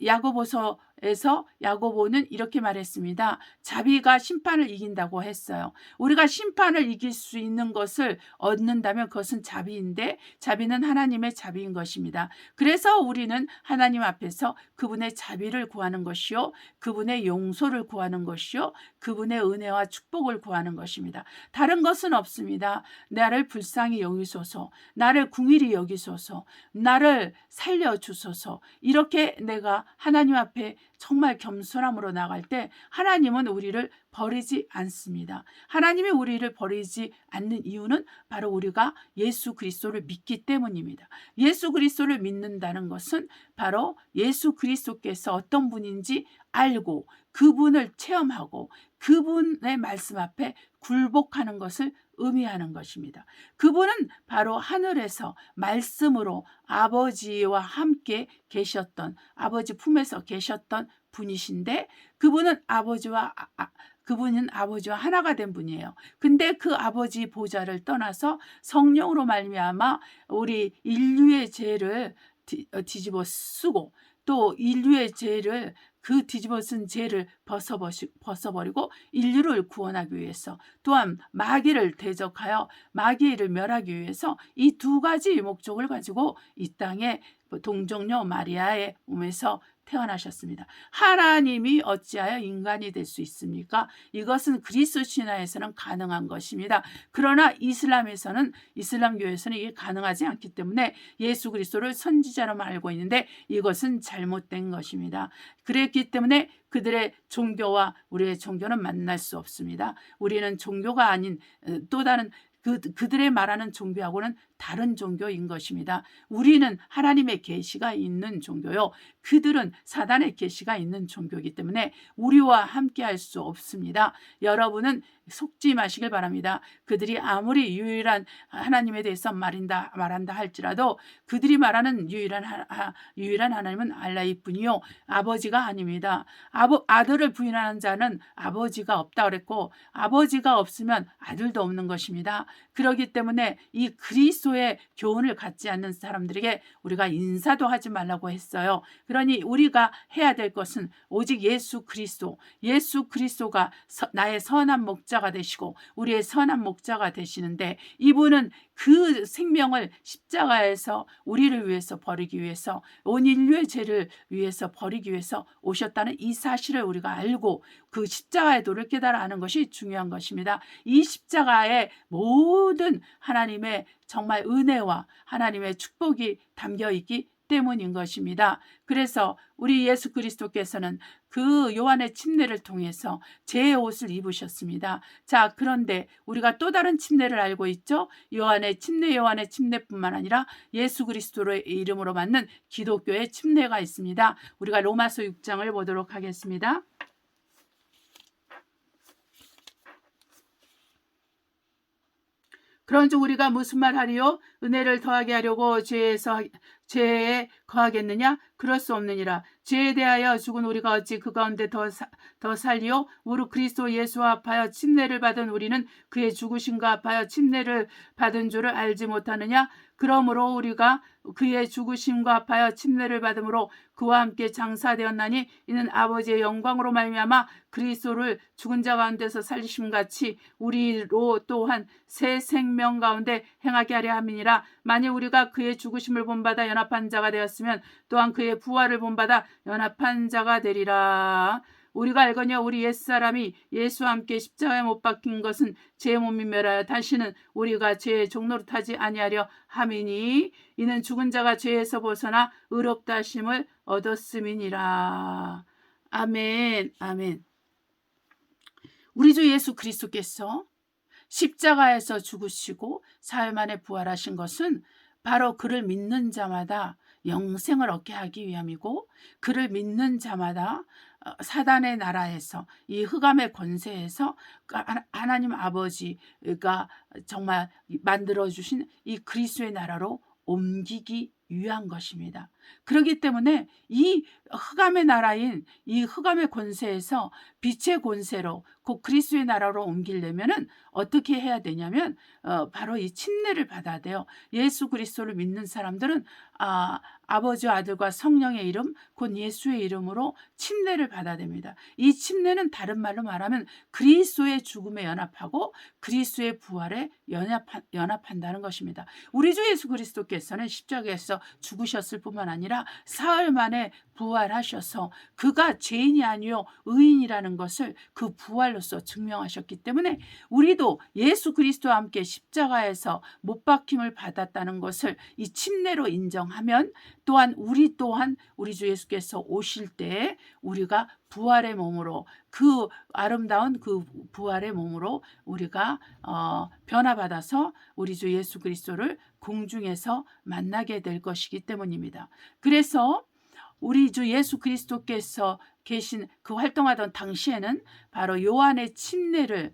야고보서에서 야고보는 이렇게 말했습니다. 자비가 심판을 이긴다고 했어요. 우리가 심판을 이길 수 있는 것을 얻는다면 그것은 자비인데, 자비는 하나님의 자비인 것입니다. 그래서 우리는 하나님 앞에서 그분의 자비를 구하는 것이요, 그분의 용서를 구하는 것이요, 그분의 은혜와 축복을 구하는 것입니다. 다른 것은 없습니다. 나를 불쌍히 여기소서, 나를 궁일이 여기소서, 나를 살려주소서. 이렇게 내가 하나님 앞에 정말 겸손함으로 나갈 때 하나님은 우리를 버리지 않습니다. 하나님이 우리를 버리지 않는 이유는 바로 우리가 예수 그리스도를 믿기 때문입니다. 예수 그리스도를 믿는다는 것은 바로 예수 그리스도께서 어떤 분인지 알고 그분을 체험하고 그분의 말씀 앞에 굴복하는 것을 의미하는 것입니다. 그분은 바로 하늘에서 말씀으로 아버지와 함께 계셨던, 아버지 품에서 계셨던 분이신데, 그분은 아버지와 하나가 된 분이에요. 근데 그 아버지 보좌를 떠나서 성령으로 말미암아 우리 인류의 죄를 뒤집어 쓰고, 또 인류의 죄를, 그 뒤집어 쓴 죄를 벗어버리고 인류를 구원하기 위해서, 또한 마귀를 대적하여 마귀를 멸하기 위해서 이 두 가지 목적을 가지고 이 땅에 동정녀 마리아의 몸에서 태어나셨습니다. 하나님이 어찌하여 인간이 될 수 있습니까? 이것은 그리스도 신화에서는 가능한 것입니다. 그러나 이슬람교에서는 이게 가능하지 않기 때문에 예수 그리스도를 선지자로 알고 있는데 이것은 잘못된 것입니다. 그랬기 때문에 그들의 종교와 우리의 종교는 만날 수 없습니다. 우리는 종교가 아닌 또 다른 그들의 말하는 종교하고는 다른 종교인 것입니다. 우리는 하나님의 계시가 있는 종교요, 그들은 사단의 계시가 있는 종교이기 때문에 우리와 함께 할 수 없습니다. 여러분은 속지 마시길 바랍니다. 그들이 아무리 유일한 하나님에 대해서 말한다 할지라도 그들이 말하는 유일한 하나님은 알라일 뿐이요 아버지가 아닙니다. 아들을 부인하는 자는 아버지가 없다 그랬고, 아버지가 없으면 아들도 없는 것입니다. 그렇기 때문에 이 그리스도의 교훈을 갖지 않는 사람들에게 우리가 인사도 하지 말라고 했어요. 그러니 우리가 해야 될 것은 오직 예수 그리스도가 나의 선한 목자가 되시고 우리의 선한 목자가 되시는데, 이분은 그 생명을 십자가에서 우리를 위해서 버리기 위해서, 온 인류의 죄를 위해서 버리기 위해서 오셨다는 이 사실을 우리가 알고 그 십자가의 도를 깨달아 아는 것이 중요한 것입니다. 이 십자가의 모든 하나님의 정말 은혜와 하나님의 축복이 담겨 있기 때문인 것입니다. 그래서 우리 예수 그리스도께서는 그 요한의 침례를 통해서 제 옷을 입으셨습니다. 자, 그런데 우리가 또 다른 침례를 알고 있죠. 요한의 침례뿐만 아니라 예수 그리스도의 이름으로 받는 기독교의 침례가 있습니다. 우리가 로마서 6장을 보도록 하겠습니다. 그런즉 우리가 무슨 말하리요? 은혜를 더하게 하려고 죄에 거하겠느냐? 그럴 수 없느니라. 죄에 대하여 죽은 우리가 어찌 그 가운데 더 살리요? 무릇 그리스도 예수와 합하여 침례를 받은 우리는 그의 죽으심과 합하여 침례를 받은 줄을 알지 못하느냐? 그러므로 우리가 그의 죽으심과 합하여 침례를 받음으로 그와 함께 장사되었나니 이는 아버지의 영광으로 말미암아 그리스도를 죽은 자 가운데서 살리심 같이 우리로 또한 새 생명 가운데 행하게 하려 함이니라. 만일 우리가 그의 죽으심을 본받아 연합한 자가 되었으면 또한 그의 부활을 본받아 연합한 자가 되리라. 우리가 알거니와 우리 옛사람이 예수와 함께 십자가에 못 박힌 것은 제 몸이 멸하여 다시는 우리가 죄의 종노릇하지 아니하려 함이니 이는 죽은 자가 죄에서 벗어나 의롭다 하심을 얻었음이니라. 아멘. 아멘. 우리 주 예수 그리스도께서 십자가에서 죽으시고 사흘 만에 부활하신 것은 바로 그를 믿는 자마다 영생을 얻게 하기 위함이고, 그를 믿는 자마다 사단의 나라에서, 이 흑암의 권세에서 하나님 아버지가 정말 만들어주신 이 그리스도의 나라로 옮기기 위한 것입니다. 그렇기 때문에 이 흑암의 나라인 이 흑암의 권세에서 빛의 권세로, 곧 그리스도의 나라로 옮기려면은 어떻게 해야 되냐면 바로 이 침례를 받아야 돼요. 예수 그리스도를 믿는 사람들은 아버지와 아들과 성령의 이름, 곧 예수의 이름으로 침례를 받아야 됩니다. 이 침례는 다른 말로 말하면 그리스도의 죽음에 연합하고 그리스도의 부활에 연합한다는 것입니다. 우리 주 예수 그리스도께서는 십자가에서 죽으셨을 뿐만 아니라 사흘 만에 부활하셔서 그가 죄인이 아니요 의인이라는 것을 그 부활로서 증명하셨기 때문에 우리도 예수 그리스도와 함께 십자가에서 못 박힘을 받았다는 것을 이 침례로 인정하면, 또한 우리 주 예수께서 오실 때 우리가 부활의 몸으로, 그 아름다운 그 부활의 몸으로 우리가 변화받아서 우리 주 예수 그리스도를 공중에서 만나게 될 것이기 때문입니다. 그래서 우리 주 예수 그리스도께서 계신 그 활동하던 당시에는 바로 요한의 침례가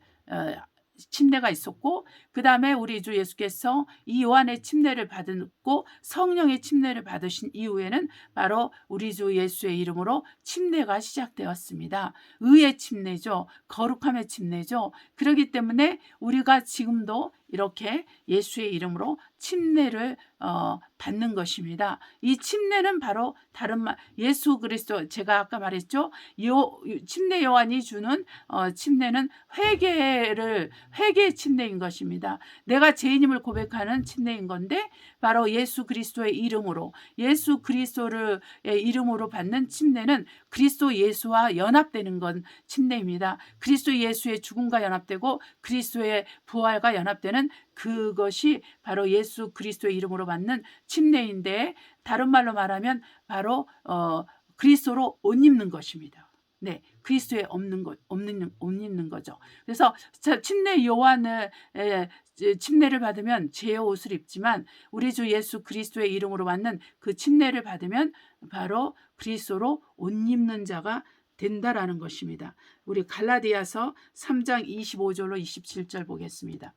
있었고, 그 다음에 우리 주 예수께서 이 요한의 침례를 받고 성령의 침례를 받으신 이후에는 바로 우리 주 예수의 이름으로 침례가 시작되었습니다. 의의 침례죠. 거룩함의 침례죠. 그렇기 때문에 우리가 지금도 이렇게 예수의 이름으로 침례를 받는 것입니다. 이 침례는 바로 다른 말, 예수 그리스도, 제가 아까 말했죠. 침례 요한이 주는 침례는 회개의 침례인 것입니다. 내가 죄인임을 고백하는 침례인 건데, 바로 예수 그리스도의 이름으로, 예수 그리스도의 이름으로 받는 침례는 그리스도 예수와 연합되는 건 침례입니다. 그리스도 예수의 죽음과 연합되고 그리스도의 부활과 연합되는 그것이 바로 예수 그리스도의 이름으로 받는 침례인데, 다른 말로 말하면 바로 그리스도로 옷 입는 것입니다. 네, 그리스도에 옷 입는 거죠. 그래서 침례 요한을 침례를 받으면 죄의 옷을 입지만 우리 주 예수 그리스도의 이름으로 받는 그 침례를 받으면 바로 그리스도로 옷 입는 자가 된다라는 것입니다. 우리 갈라디아서 3장 25절로 27절 보겠습니다.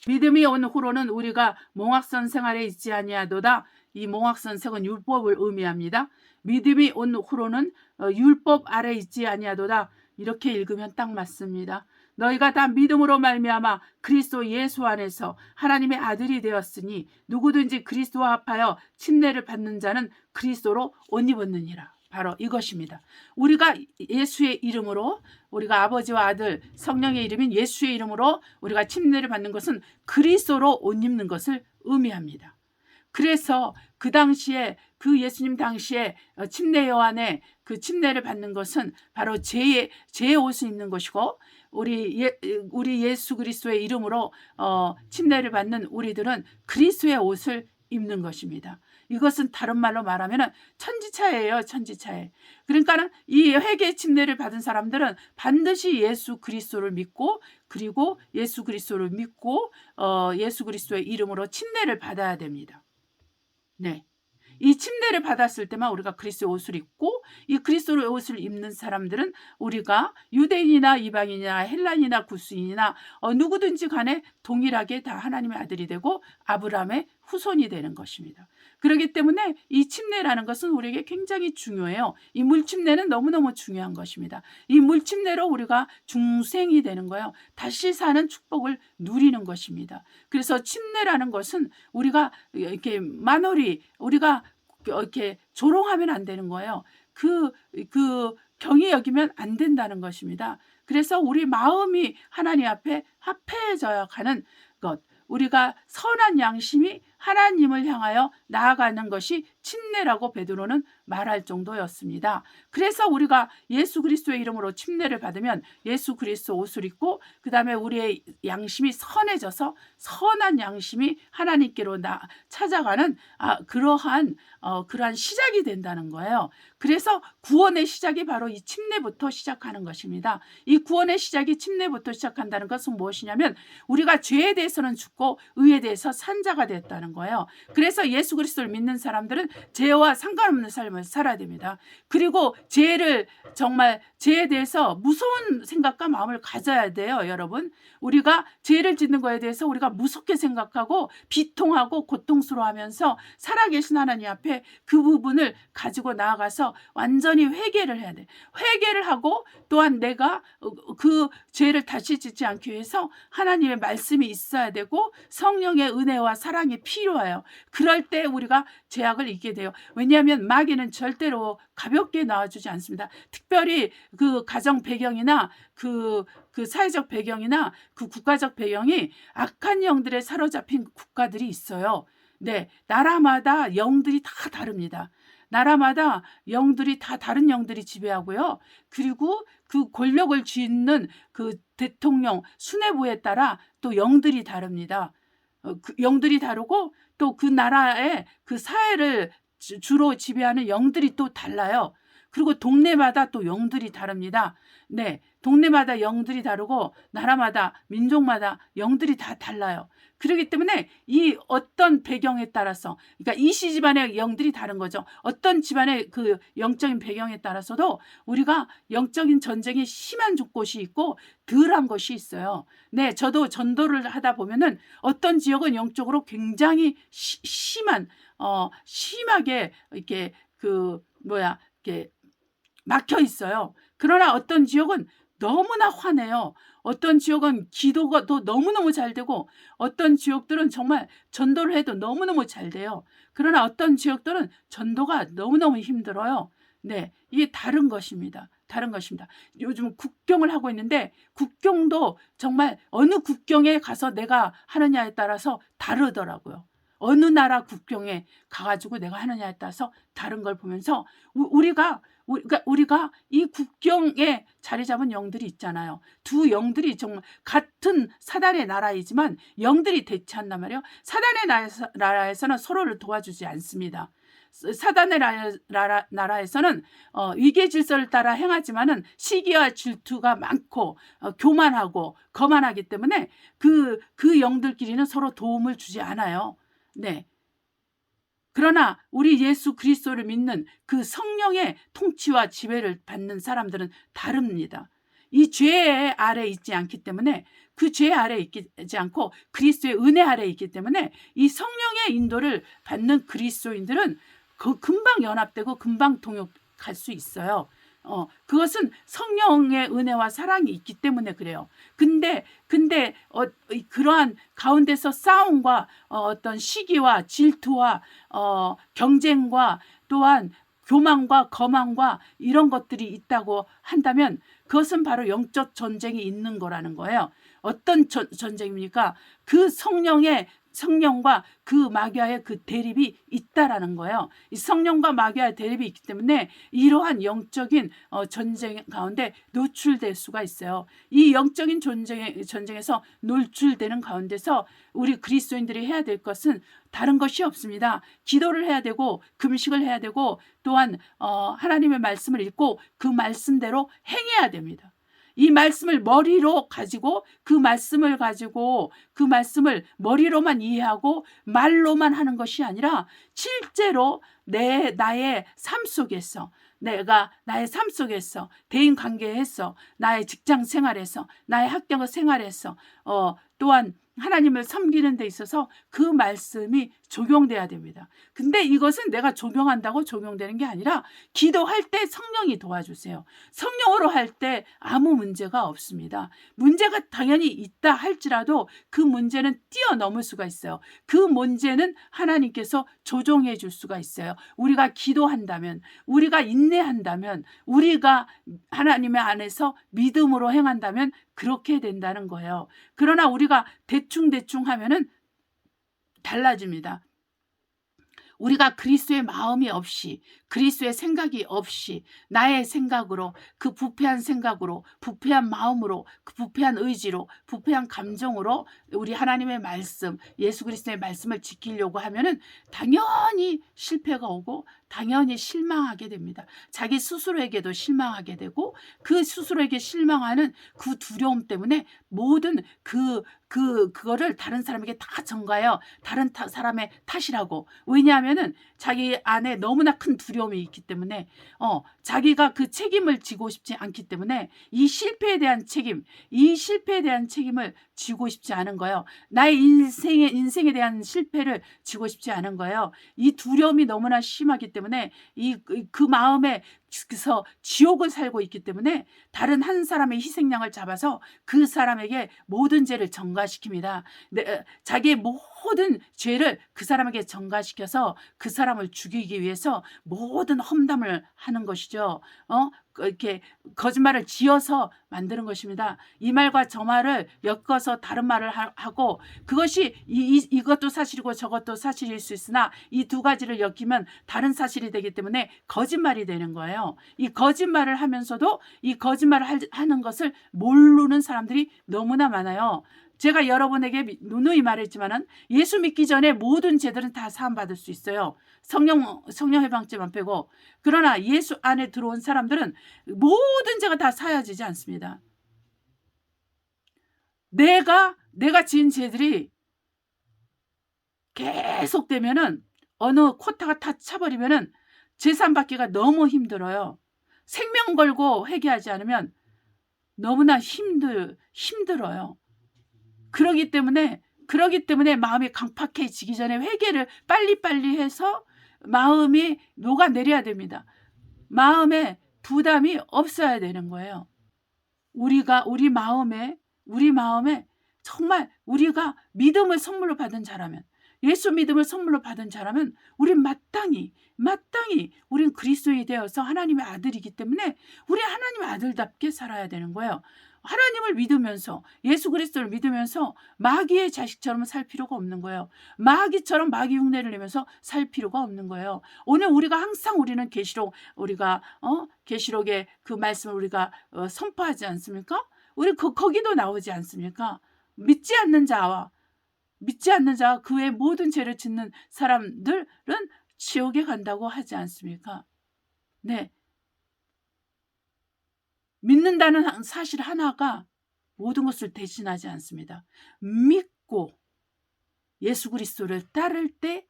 믿음이 온 후로는 우리가 몽학선 생활에 있지 아니하도다. 이 몽학선생은 율법을 의미합니다. 믿음이 온 후로는 율법 아래 있지 아니하도다. 이렇게 읽으면 딱 맞습니다. 너희가 다 믿음으로 말미암아 그리스도 예수 안에서 하나님의 아들이 되었으니 누구든지 그리스도와 합하여 침례를 받는 자는 그리스도로 옷 입었느니라. 바로 이것입니다. 우리가 예수의 이름으로, 우리가 아버지와 아들 성령의 이름인 예수의 이름으로 우리가 침례를 받는 것은 그리스도로 옷 입는 것을 의미합니다. 그래서 그 당시에, 그 예수님 당시에 침례 요한의 그 침례를 받는 것은 바로 죄의 옷을 입는 것이고, 우리 예수 그리스도의 이름으로 침례를 받는 우리들은 그리스도의 옷을 입는 것입니다. 이것은 다른 말로 말하면 천지차예요. 천지차예. 그러니까 이 회개 침례를 받은 사람들은 반드시 예수 그리스도를 믿고, 그리고 예수 그리스도를 믿고 예수 그리스도의 이름으로 침례를 받아야 됩니다. 네. 이 침례를 받았을 때만 우리가 그리스도의 옷을 입고, 이 그리스도의 옷을 입는 사람들은 우리가 유대인이나 이방인이나 헬란이나 구스인이나 누구든지 간에 동일하게 다 하나님의 아들이 되고 아브라함의 후손이 되는 것입니다. 그렇기 때문에 이 침례라는 것은 우리에게 굉장히 중요해요. 이 물침례는 너무너무 중요한 것입니다. 이 물침례로 우리가 중생이 되는 거예요. 다시 사는 축복을 누리는 것입니다. 그래서 침례라는 것은 우리가 이렇게 우리가 이렇게 조롱하면 안 되는 거예요. 그 경히 여기면 안 된다는 것입니다. 그래서 우리 마음이 하나님 앞에 합해져야 하는 것, 우리가 선한 양심이 하나님을 향하여 나아가는 것이 침례라고 베드로는 말할 정도였습니다. 그래서 우리가 예수 그리스도의 이름으로 침례를 받으면 예수 그리스도 옷을 입고 그 다음에 우리의 양심이 선해져서 선한 양심이 하나님께로 찾아가는 그러한 시작이 된다는 거예요. 그래서 구원의 시작이 바로 이 침례부터 시작하는 것입니다. 이 구원의 시작이 침례부터 시작한다는 것은 무엇이냐면 우리가 죄에 대해서는 죽고 의에 대해서 산 자가 됐다는 거예요. 그래서 예수 그리스도를 믿는 사람들은 죄와 상관없는 삶을 살아야 됩니다. 그리고 죄에 대해서 무서운 생각과 마음을 가져야 돼요. 여러분, 우리가 죄를 짓는 거에 대해서 우리가 무섭게 생각하고 비통하고 고통스러워하면서 살아계신 하나님 앞에 그 부분을 가지고 나아가서 완전히 회개를 해야 돼. 회개를 하고 또한 내가 그 죄를 다시 짓지 않기 위해서 하나님의 말씀이 있어야 되고 성령의 은혜와 사랑이 필요해요. 그럴 때 우리가 죄악을 이기게 돼요. 왜냐하면 마귀는 절대로 가볍게 놔주지 않습니다. 특별히 그 가정 배경이나 그 사회적 배경이나 그 국가적 배경이 악한 영들에 사로잡힌 국가들이 있어요. 네, 나라마다 영들이 다 다릅니다. 나라마다 영들이 다 다른 영들이 지배하고요. 그리고 그 권력을 쥐는 그 대통령 수뇌부에 따라 또 영들이 다릅니다. 그 영들이 다르고 또 그 나라의 그 사회를 주로 지배하는 영들이 또 달라요. 그리고 동네마다 또 영들이 다릅니다. 네, 동네마다 영들이 다르고 나라마다 민족마다 영들이 다 달라요. 그렇기 때문에 이 어떤 배경에 따라서, 그러니까 이시 집안의 영들이 다른 거죠. 어떤 집안의 그 영적인 배경에 따라서도 우리가 영적인 전쟁이 심한 곳이 있고 덜한 것이 있어요. 네, 저도 전도를 하다 보면은 어떤 지역은 영적으로 굉장히 심하게 이렇게 이렇게 막혀 있어요. 그러나 어떤 지역은 너무나 환해요. 어떤 지역은 기도가 또 너무너무 잘 되고 어떤 지역들은 정말 전도를 해도 너무너무 잘 돼요. 그러나 어떤 지역들은 전도가 너무너무 힘들어요. 네, 이게 다른 것입니다. 다른 것입니다. 요즘 국경을 하고 있는데 국경도 정말 어느 국경에 가서 내가 하느냐에 따라서 다르더라고요. 어느 나라 국경에 가가지고 내가 하느냐에 따라서 다른 걸 보면서 우리가 이 국경에 자리 잡은 영들이 있잖아요. 두 영들이 정말 같은 사단의 나라이지만 영들이 대치한단 말이에요. 사단의 나라에서는 서로를 도와주지 않습니다. 사단의 나라에서는 위계 질서를 따라 행하지만은 시기와 질투가 많고 교만하고 거만하기 때문에 그 영들끼리는 서로 도움을 주지 않아요. 네. 그러나 우리 예수 그리스도를 믿는 그 성령의 통치와 지배를 받는 사람들은 다릅니다. 이 죄 아래 있지 않기 때문에 그 죄 아래 있지 않고 그리스도의 은혜 아래 있기 때문에 이 성령의 인도를 받는 그리스도인들은 금방 연합되고 금방 동역할 수 있어요. 그것은 성령의 은혜와 사랑이 있기 때문에 그래요. 근데 그러한 가운데서 싸움과 어떤 시기와 질투와 경쟁과 또한 교만과 거만과 이런 것들이 있다고 한다면 그것은 바로 영적 전쟁이 있는 거라는 거예요. 어떤 전쟁입니까? 그 성령과 그 마귀와의 그 대립이 있다라는 거예요. 이 성령과 마귀와의 대립이 있기 때문에 이러한 영적인 전쟁 가운데 노출될 수가 있어요. 이 영적인 전쟁에서 노출되는 가운데서 우리 그리스도인들이 해야 될 것은 다른 것이 없습니다. 기도를 해야 되고 금식을 해야 되고 또한 하나님의 말씀을 읽고 그 말씀대로 행해야 됩니다. 이 말씀을 머리로 가지고 그 말씀을 머리로만 이해하고 말로만 하는 것이 아니라 실제로 나의 삶 속에서 나의 삶 속에서 대인 관계에서 나의 직장 생활에서 나의 학교 생활에서 또한 하나님을 섬기는 데 있어서 그 말씀이 적용돼야 됩니다. 근데 이것은 내가 적용한다고 적용되는 게 아니라 기도할 때 성령이 도와주세요. 성령으로 할 때 아무 문제가 없습니다. 문제가 당연히 있다 할지라도 그 문제는 뛰어넘을 수가 있어요. 그 문제는 하나님께서 조정해 줄 수가 있어요. 우리가 기도한다면, 우리가 인내한다면, 우리가 하나님의 안에서 믿음으로 행한다면 그렇게 된다는 거예요. 그러나 우리가 대충 하면은 달라집니다. 우리가 그리스도의 마음이 없이, 그리스도의 생각이 없이 나의 생각으로, 그 부패한 생각으로, 부패한 마음으로, 그 부패한 의지로, 부패한 감정으로 우리 하나님의 말씀, 예수 그리스도의 말씀을 지키려고 하면은 당연히 실패가 오고 당연히 실망하게 됩니다. 자기 스스로에게도 실망하게 되고, 그 스스로에게 실망하는 그 두려움 때문에 모든 그거를 다른 사람에게 다 전가해요. 다른 사람의 탓이라고. 왜냐하면은 자기 안에 너무나 큰 두려움이 있기 때문에, 자기가 그 책임을 지고 싶지 않기 때문에 이 실패에 대한 책임을 지고 싶지 않은 거예요. 나의 인생에 대한 실패를 지고 싶지 않은 거예요. 이 두려움이 너무나 심하기 때문에 그 마음에 그래서 지옥을 살고 있기 때문에 다른 한 사람의 희생양을 잡아서 그 사람에게 모든 죄를 전가시킵니다. 자기의 모든 죄를 그 사람에게 전가시켜서 그 사람을 죽이기 위해서 모든 험담을 하는 것이죠. 이렇게 거짓말을 지어서 만드는 것입니다. 이 말과 저 말을 엮어서 다른 말을 하고, 그것이 이것도 사실이고 저것도 사실일 수 있으나 이 두 가지를 엮이면 다른 사실이 되기 때문에 거짓말이 되는 거예요. 이 거짓말을 하면서도 이 거짓말을 하는 것을 모르는 사람들이 너무나 많아요. 제가 여러분에게 누누이 말했지만은 예수 믿기 전에 모든 죄들은 다 사함받을 수 있어요. 성령 해방죄만 빼고. 그러나 예수 안에 들어온 사람들은 모든 죄가 다 사여지지 않습니다. 내가 지은 죄들이 계속되면은 어느 쿼타가 다 차버리면은 재산 받기가 너무 힘들어요. 생명 걸고 회개하지 않으면 너무나 힘들어요. 그러기 때문에 마음이 강팍해지기 전에 회개를 빨리빨리 해서 마음이 녹아내려야 됩니다. 마음에 부담이 없어야 되는 거예요. 우리 마음에 정말 우리가 믿음을 선물로 받은 자라면, 예수 믿음을 선물로 받은 자라면 우린 마땅히 우린 그리스도인이 되어서 하나님의 아들이기 때문에 우리 하나님의 아들답게 살아야 되는 거예요. 하나님을 믿으면서, 예수 그리스도를 믿으면서 마귀의 자식처럼 살 필요가 없는 거예요. 마귀처럼 마귀 흉내를 내면서 살 필요가 없는 거예요. 오늘 우리가 항상 우리는 계시록의 그 말씀을 우리가 선포하지 않습니까? 우리 거기도 나오지 않습니까? 믿지 않는 자와 그 외 모든 죄를 짓는 사람들은 지옥에 간다고 하지 않습니까? 네. 믿는다는 사실 하나가 모든 것을 대신하지 않습니다. 믿고 예수 그리스도를 따를 때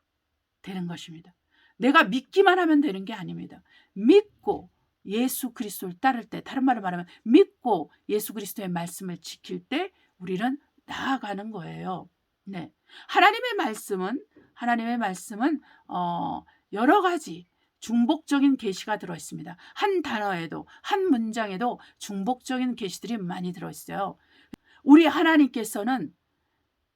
되는 것입니다. 내가 믿기만 하면 되는 게 아닙니다. 믿고 예수 그리스도를 따를 때, 다른 말로 말하면 믿고 예수 그리스도의 말씀을 지킬 때 우리는 나아가는 거예요. 네. 하나님의 말씀은 여러 가지 중복적인 계시가 들어있습니다. 한 단어에도, 한 문장에도 중복적인 계시들이 많이 들어있어요. 우리 하나님께서는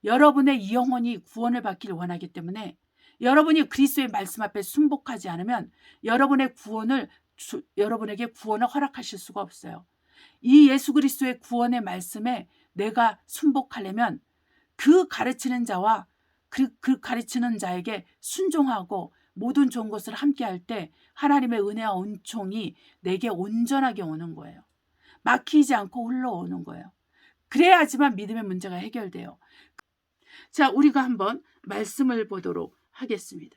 여러분의 영혼이 구원을 받기를 원하기 때문에 여러분이 그리스도의 말씀 앞에 순복하지 않으면 여러분에게 구원을 허락하실 수가 없어요. 이 예수 그리스도의 구원의 말씀에 내가 순복하려면 그 가르치는 자와 그 가르치는 자에게 순종하고 모든 좋은 것을 함께 할 때 하나님의 은혜와 은총이 내게 온전하게 오는 거예요. 막히지 않고 흘러오는 거예요. 그래야지만 믿음의 문제가 해결돼요. 자, 우리가 한번 말씀을 보도록 하겠습니다.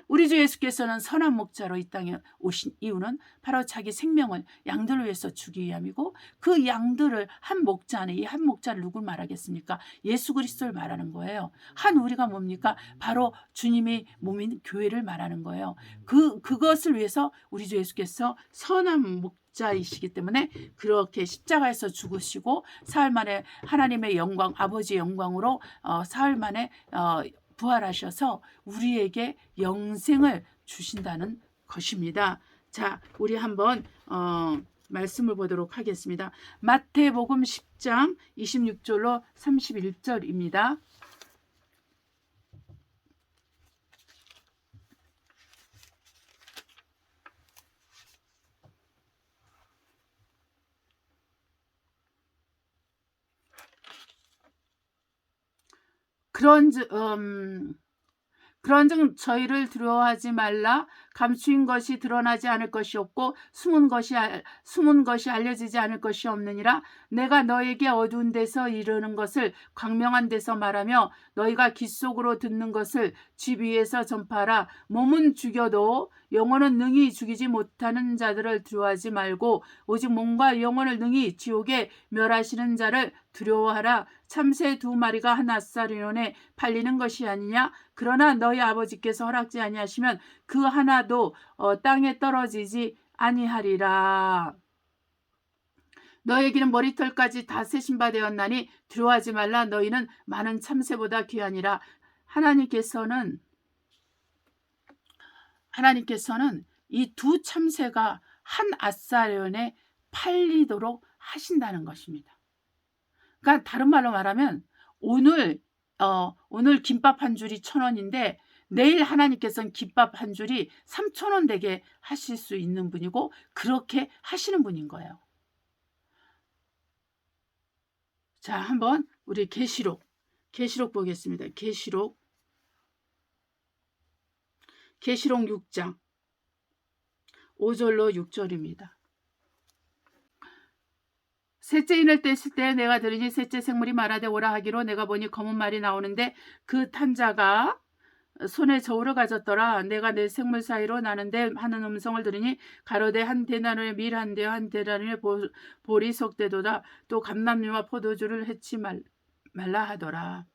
우리 주 예수께서는 선한 목자로 이 땅에 오신 이유는 바로 자기 생명을 양들을 위해서 주기 위함이고, 그 양들을 한 목자 안에, 이 한 목자를 누굴 말하겠습니까? 예수 그리스도를 말하는 거예요. 한 우리가 뭡니까? 바로 주님의 몸인 교회를 말하는 거예요. 그것을 위해서 우리 주 예수께서 선한 목자이시기 때문에 그렇게 십자가에서 죽으시고 사흘 만에 하나님의 영광, 아버지의 영광으로 사흘 만에 부활하셔서 우리에게 영생을 주신다는 것입니다. 자, 우리 한번 말씀을 보도록 하겠습니다. 마태복음 10장 26절로 31절입니다. 그런즉 저희를 두려워하지 말라. 감추인 것이 드러나지 않을 것이 없고 숨은 것이 알려지지 않을 것이 없느니라. 내가 너에게 어두운 데서 이르는 것을 광명한 데서 말하며 너희가 귀 속으로 듣는 것을 집 위에서 전파하라. 몸은 죽여도 영혼은 능히 죽이지 못하는 자들을 두려워하지 말고 오직 몸과 영혼을 능히 지옥에 멸하시는 자를 두려워하라. 참새 2마리가 한 아사리온에 팔리는 것이 아니냐. 그러나 너희 아버지께서 허락지 아니하시면 그 하나도 땅에 떨어지지 아니하리라. 너에게는 머리털까지 다 세신 바 되었나니 두려워하지 말라. 너희는 많은 참새보다 귀하니라. 하나님께서는 이 2 참새가 한 아사리온에 팔리도록 하신다는 것입니다. 그러니까 다른 말로 말하면 오늘 김밥 한 줄이 1,000원인데 내일 하나님께서는 김밥 한 줄이 3,000원 되게 하실 수 있는 분이고 그렇게 하시는 분인 거예요. 자, 한번 우리 계시록 보겠습니다. 계시록 6장 5절로 6절입니다. 셋째 인을 뗐을 때 내가 들으니 셋째 생물이 말하되 오라 하기로 내가 보니 검은 말이 나오는데 그 탄 자가 손에 저울을 가졌더라. 내가 내 생물 사이로 나는데 하는 음성을 들으니 가로되 한 데나리온의 밀 한 대와 한 데나리온의 볼이 속되도다. 또 감람류와 포도주를 해치 말라 하더라.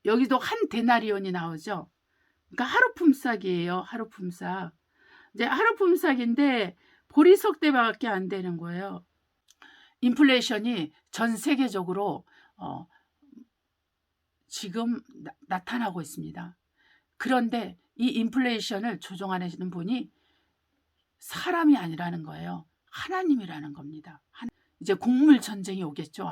여기도 한 데나리온이 나오죠. 그러니까 하루 품삯이에요. 하루 품삯. 이제 하루 품삯인데 볼이 석대밖에 안 되는 거예요. 인플레이션이 전 세계적으로 지금 나타나고 있습니다. 그런데 이 인플레이션을 조종하시는 분이 사람이 아니라는 거예요. 하나님이라는 겁니다. 이제 곡물 전쟁이 오겠죠.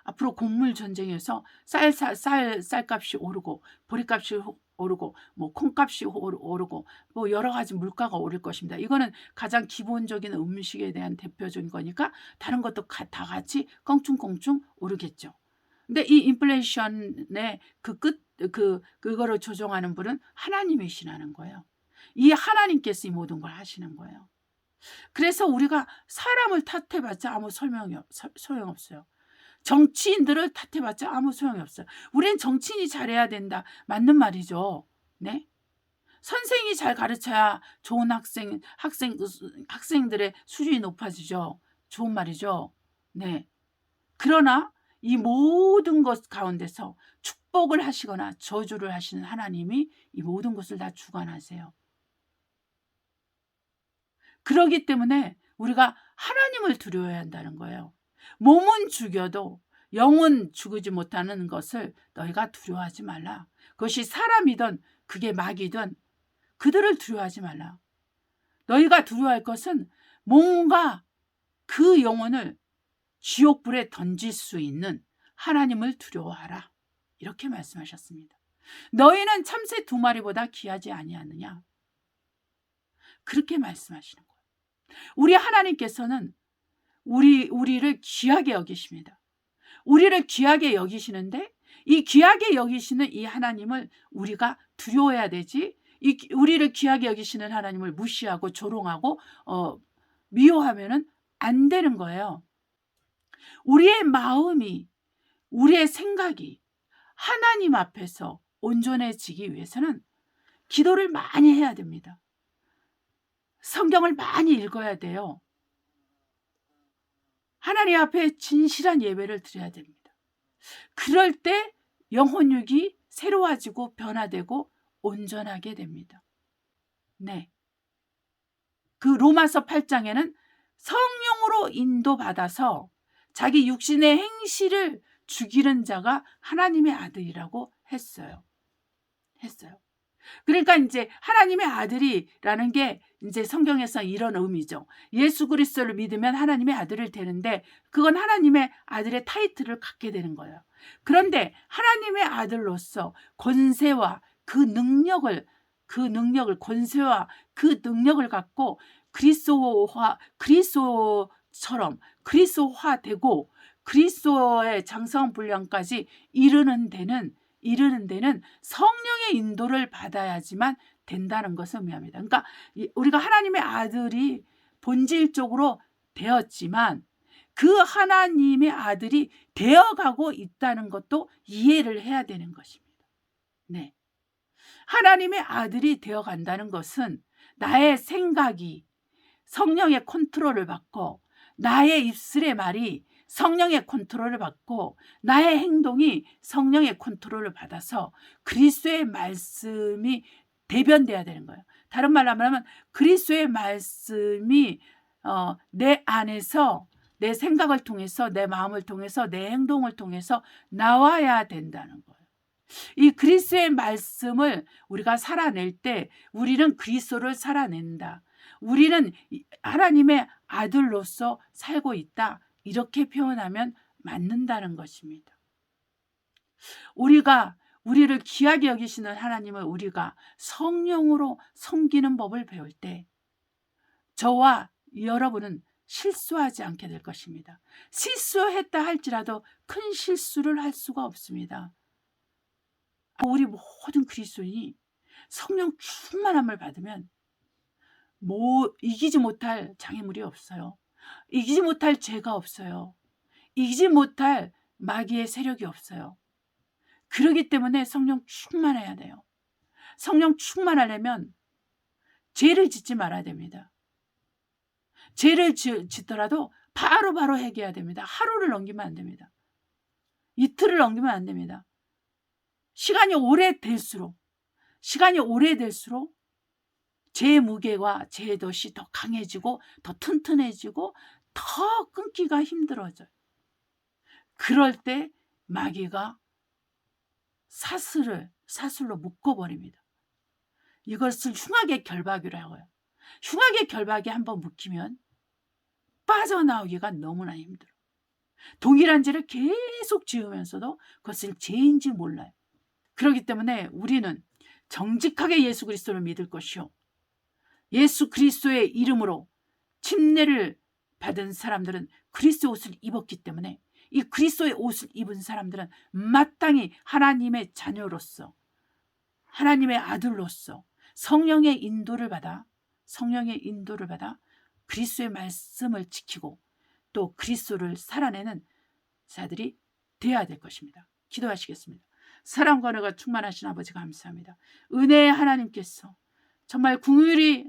앞으로 곡물 전쟁에서 쌀값이 오르고 보리값이 오르고 뭐 콩값이 오르고 뭐 여러 가지 물가가 오를 것입니다. 이거는 가장 기본적인 음식에 대한 대표적인 거니까 다른 것도 다 같이 껑충껑충 오르겠죠. 근데 이 인플레이션의 그거를 조종하는 분은 하나님이시라는 거예요. 이 하나님께서 이 모든 걸 하시는 거예요. 그래서 우리가 사람을 탓해봤자 아무 소용없어요. 정치인들을 탓해봤자 아무 소용이 없어요. 우린 정치인이 잘해야 된다. 맞는 말이죠. 네? 선생이 잘 가르쳐야 좋은 학생들의 수준이 높아지죠. 좋은 말이죠. 네. 그러나 이 모든 것 가운데서 축복을 하시거나 저주를 하시는 하나님이 이 모든 것을 다 주관하세요. 그러기 때문에 우리가 하나님을 두려워해야 한다는 거예요. 몸은 죽여도 영은 죽이지 못하는 것을 너희가 두려워하지 말라. 그것이 사람이든 그게 마귀든 그들을 두려워하지 말라. 너희가 두려워할 것은 뭔가 그 영혼을 지옥불에 던질 수 있는 하나님을 두려워하라. 이렇게 말씀하셨습니다. 너희는 참새 2마리보다 귀하지 아니하느냐. 그렇게 말씀하시는 거예요. 우리 하나님께서는 우리를 귀하게 여기십니다. 우리를 귀하게 여기시는데 이 귀하게 여기시는 이 하나님을 우리가 두려워해야 되지, 우리를 귀하게 여기시는 하나님을 무시하고 조롱하고 미워하면은 안 되는 거예요. 우리의 마음이, 우리의 생각이 하나님 앞에서 온전해지기 위해서는 기도를 많이 해야 됩니다. 성경을 많이 읽어야 돼요. 하나님 앞에 진실한 예배를 드려야 됩니다. 그럴 때 영혼육이 새로워지고 변화되고 온전하게 됩니다. 네. 그 로마서 8장에는 성령으로 인도받아서 자기 육신의 행실을 죽이는 자가 하나님의 아들이라고 했어요. 그러니까 이제 하나님의 아들이라는 게 이제 성경에서 이런 의미죠. 예수 그리스도를 믿으면 하나님의 아들을 되는데 그건 하나님의 아들의 타이틀을 갖게 되는 거예요. 그런데 하나님의 아들로서 권세와 그 능력을 권세와 그 능력을 갖고 그리스도처럼 그리스도화되고 그리스도의 장성한 분량까지 이르는 데는 이르는 데는 성령의 인도를 받아야지만 된다는 것을 의미합니다. 그러니까 우리가 하나님의 아들이 본질적으로 되었지만 그 하나님의 아들이 되어가고 있다는 것도 이해를 해야 되는 것입니다. 네. 하나님의 아들이 되어간다는 것은 나의 생각이 성령의 컨트롤을 받고 나의 입술의 말이 성령의 컨트롤을 받고 나의 행동이 성령의 컨트롤을 받아서 그리스도의 말씀이 대변돼야 되는 거예요. 다른 말로 하면 그리스도의 말씀이 내 안에서 내 생각을 통해서 내 마음을 통해서 내 행동을 통해서 나와야 된다는 거예요. 이 그리스도의 말씀을 우리가 살아낼 때 우리는 그리스도를 살아낸다. 우리는 하나님의 아들로서 살고 있다. 이렇게 표현하면 맞는다는 것입니다. 우리를 귀하게 여기시는 하나님을 우리가 성령으로 섬기는 법을 배울 때 저와 여러분은 실수하지 않게 될 것입니다. 실수했다 할지라도 큰 실수를 할 수가 없습니다. 우리 모든 그리스도인이 성령 충만함을 받으면 이기지 못할 장애물이 없어요. 이기지 못할 죄가 없어요. 이기지 못할 마귀의 세력이 없어요. 그렇기 때문에 성령 충만해야 돼요. 성령 충만하려면 죄를 짓지 말아야 됩니다. 죄를 짓더라도 바로바로 회개해야 됩니다. 하루를 넘기면 안 됩니다. 이틀을 넘기면 안 됩니다. 시간이 오래될수록 죄의 무게와 죄의 덫이 더 강해지고 더 튼튼해지고 더 끊기가 힘들어져요. 그럴 때 마귀가 사슬로 묶어버립니다. 이것을 흉악의 결박이라고 해요. 흉악의 결박이 한번 묶이면 빠져나오기가 너무나 힘들어요. 동일한 죄를 계속 지으면서도 그것을 죄인지 몰라요. 그렇기 때문에 우리는 정직하게 예수 그리스도를 믿을 것이요, 예수 그리스도의 이름으로 침례를 받은 사람들은 그리스도의 옷을 입었기 때문에 이 그리스도의 옷을 입은 사람들은 마땅히 하나님의 자녀로서 하나님의 아들로서 성령의 인도를 받아 그리스도의 말씀을 지키고 또 그리스도를 살아내는 자들이 되어야 될 것입니다. 기도하시겠습니다. 사랑과 은혜가 충만하신 아버지 감사합니다. 은혜의 하나님께서 정말 긍휼의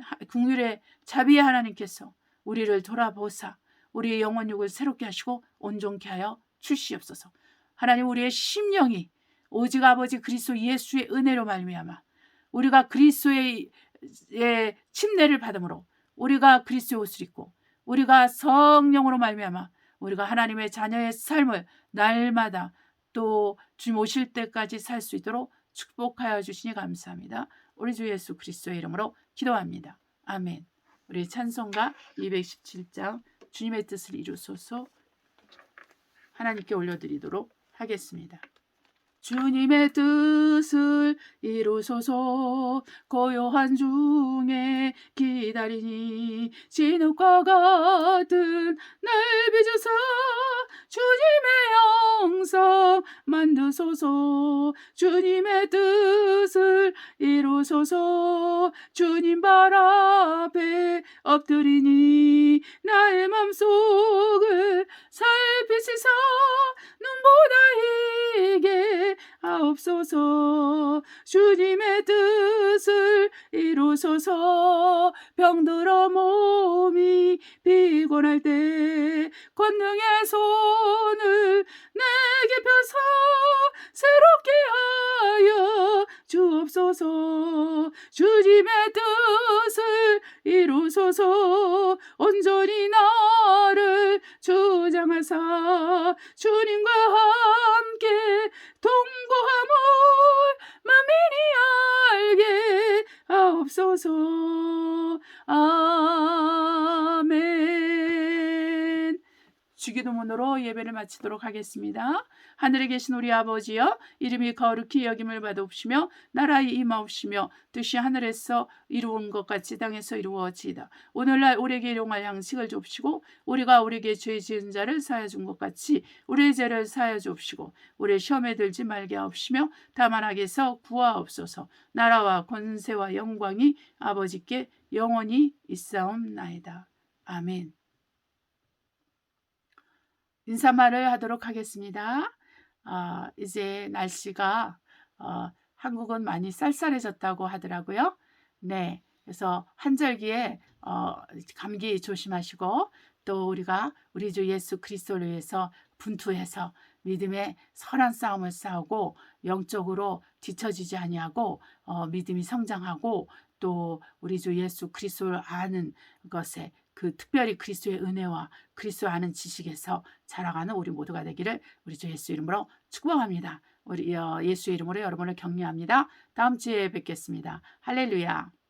자비의 하나님께서 우리를 돌아보사 우리의 영혼육을 새롭게 하시고 온전케 하여 주시옵소서. 하나님, 우리의 심령이 오직 아버지 그리스도 예수의 은혜로 말미암아 우리가 그리스도의 침례를 받음으로 우리가 그리스도의 옷을 입고 우리가 성령으로 말미암아 우리가 하나님의 자녀의 삶을 날마다 또 주님 오실 때까지 살 수 있도록 축복하여 주시니 감사합니다. 우리 주 예수 그리스도의 이름으로 기도합니다. 아멘. 우리 찬송가 217장 주님의 뜻을 이루소서 하나님께 올려드리도록 하겠습니다. 주님의 뜻을 이루소서 고요한 중에 기다리니 진흙과 같은 날 빚으사 주님의 영성 만드소서. 주님의 뜻을 이루소서. 주님 발 앞에 엎드리니 나의 맘속을 살피시사 눈보다 이게 하옵소서. 주님의 뜻을 이루소서. 병들어 몸이 피곤할 때 권능의 손을 내게 펴서 새롭게 하여 주옵소서. 주님의 뜻을 이루소서. 온전히 나를 주장하사 주님과 함께 동거함을 만민이 알게 하옵소서. 아멘. 주기도 기도문으로 예배를 마치도록 하겠습니다. 하늘에 계신 우리 아버지여, 이름이 거룩히 여김을 받옵시며 나라의 임하옵시며 뜻이 하늘에서 이루은 것 같이 땅에서 이루어지이다. 오늘날 우리에게 일용할 양식을 줍시고 우리가 우리에게 죄 지은 자를 사하여 준 것 같이 우리의 죄를 사하여 줍시고 우리 시험에 들지 말게 하옵시며 다만 악에서 구하옵소서. 나라와 권세와 영광이 아버지께 영원히 있사옵나이다. 아멘. 인사말을 하도록 하겠습니다. 이제 날씨가 한국은 많이 쌀쌀해졌다고 하더라고요. 네, 그래서 환절기에 감기 조심하시고 또 우리가 우리 주 예수 그리스도를 위해서 분투해서 믿음의 선한 싸움을 싸우고 영적으로 뒤처지지 아니하고 믿음이 성장하고 또 우리 주 예수 그리스도를 아는 것에 그 특별히 그리스도의 은혜와 그리스도 아는 지식에서 자라가는 우리 모두가 되기를 우리 주 예수 이름으로 축복합니다. 우리 예수의 이름으로 여러분을 격려합니다. 다음 주에 뵙겠습니다. 할렐루야.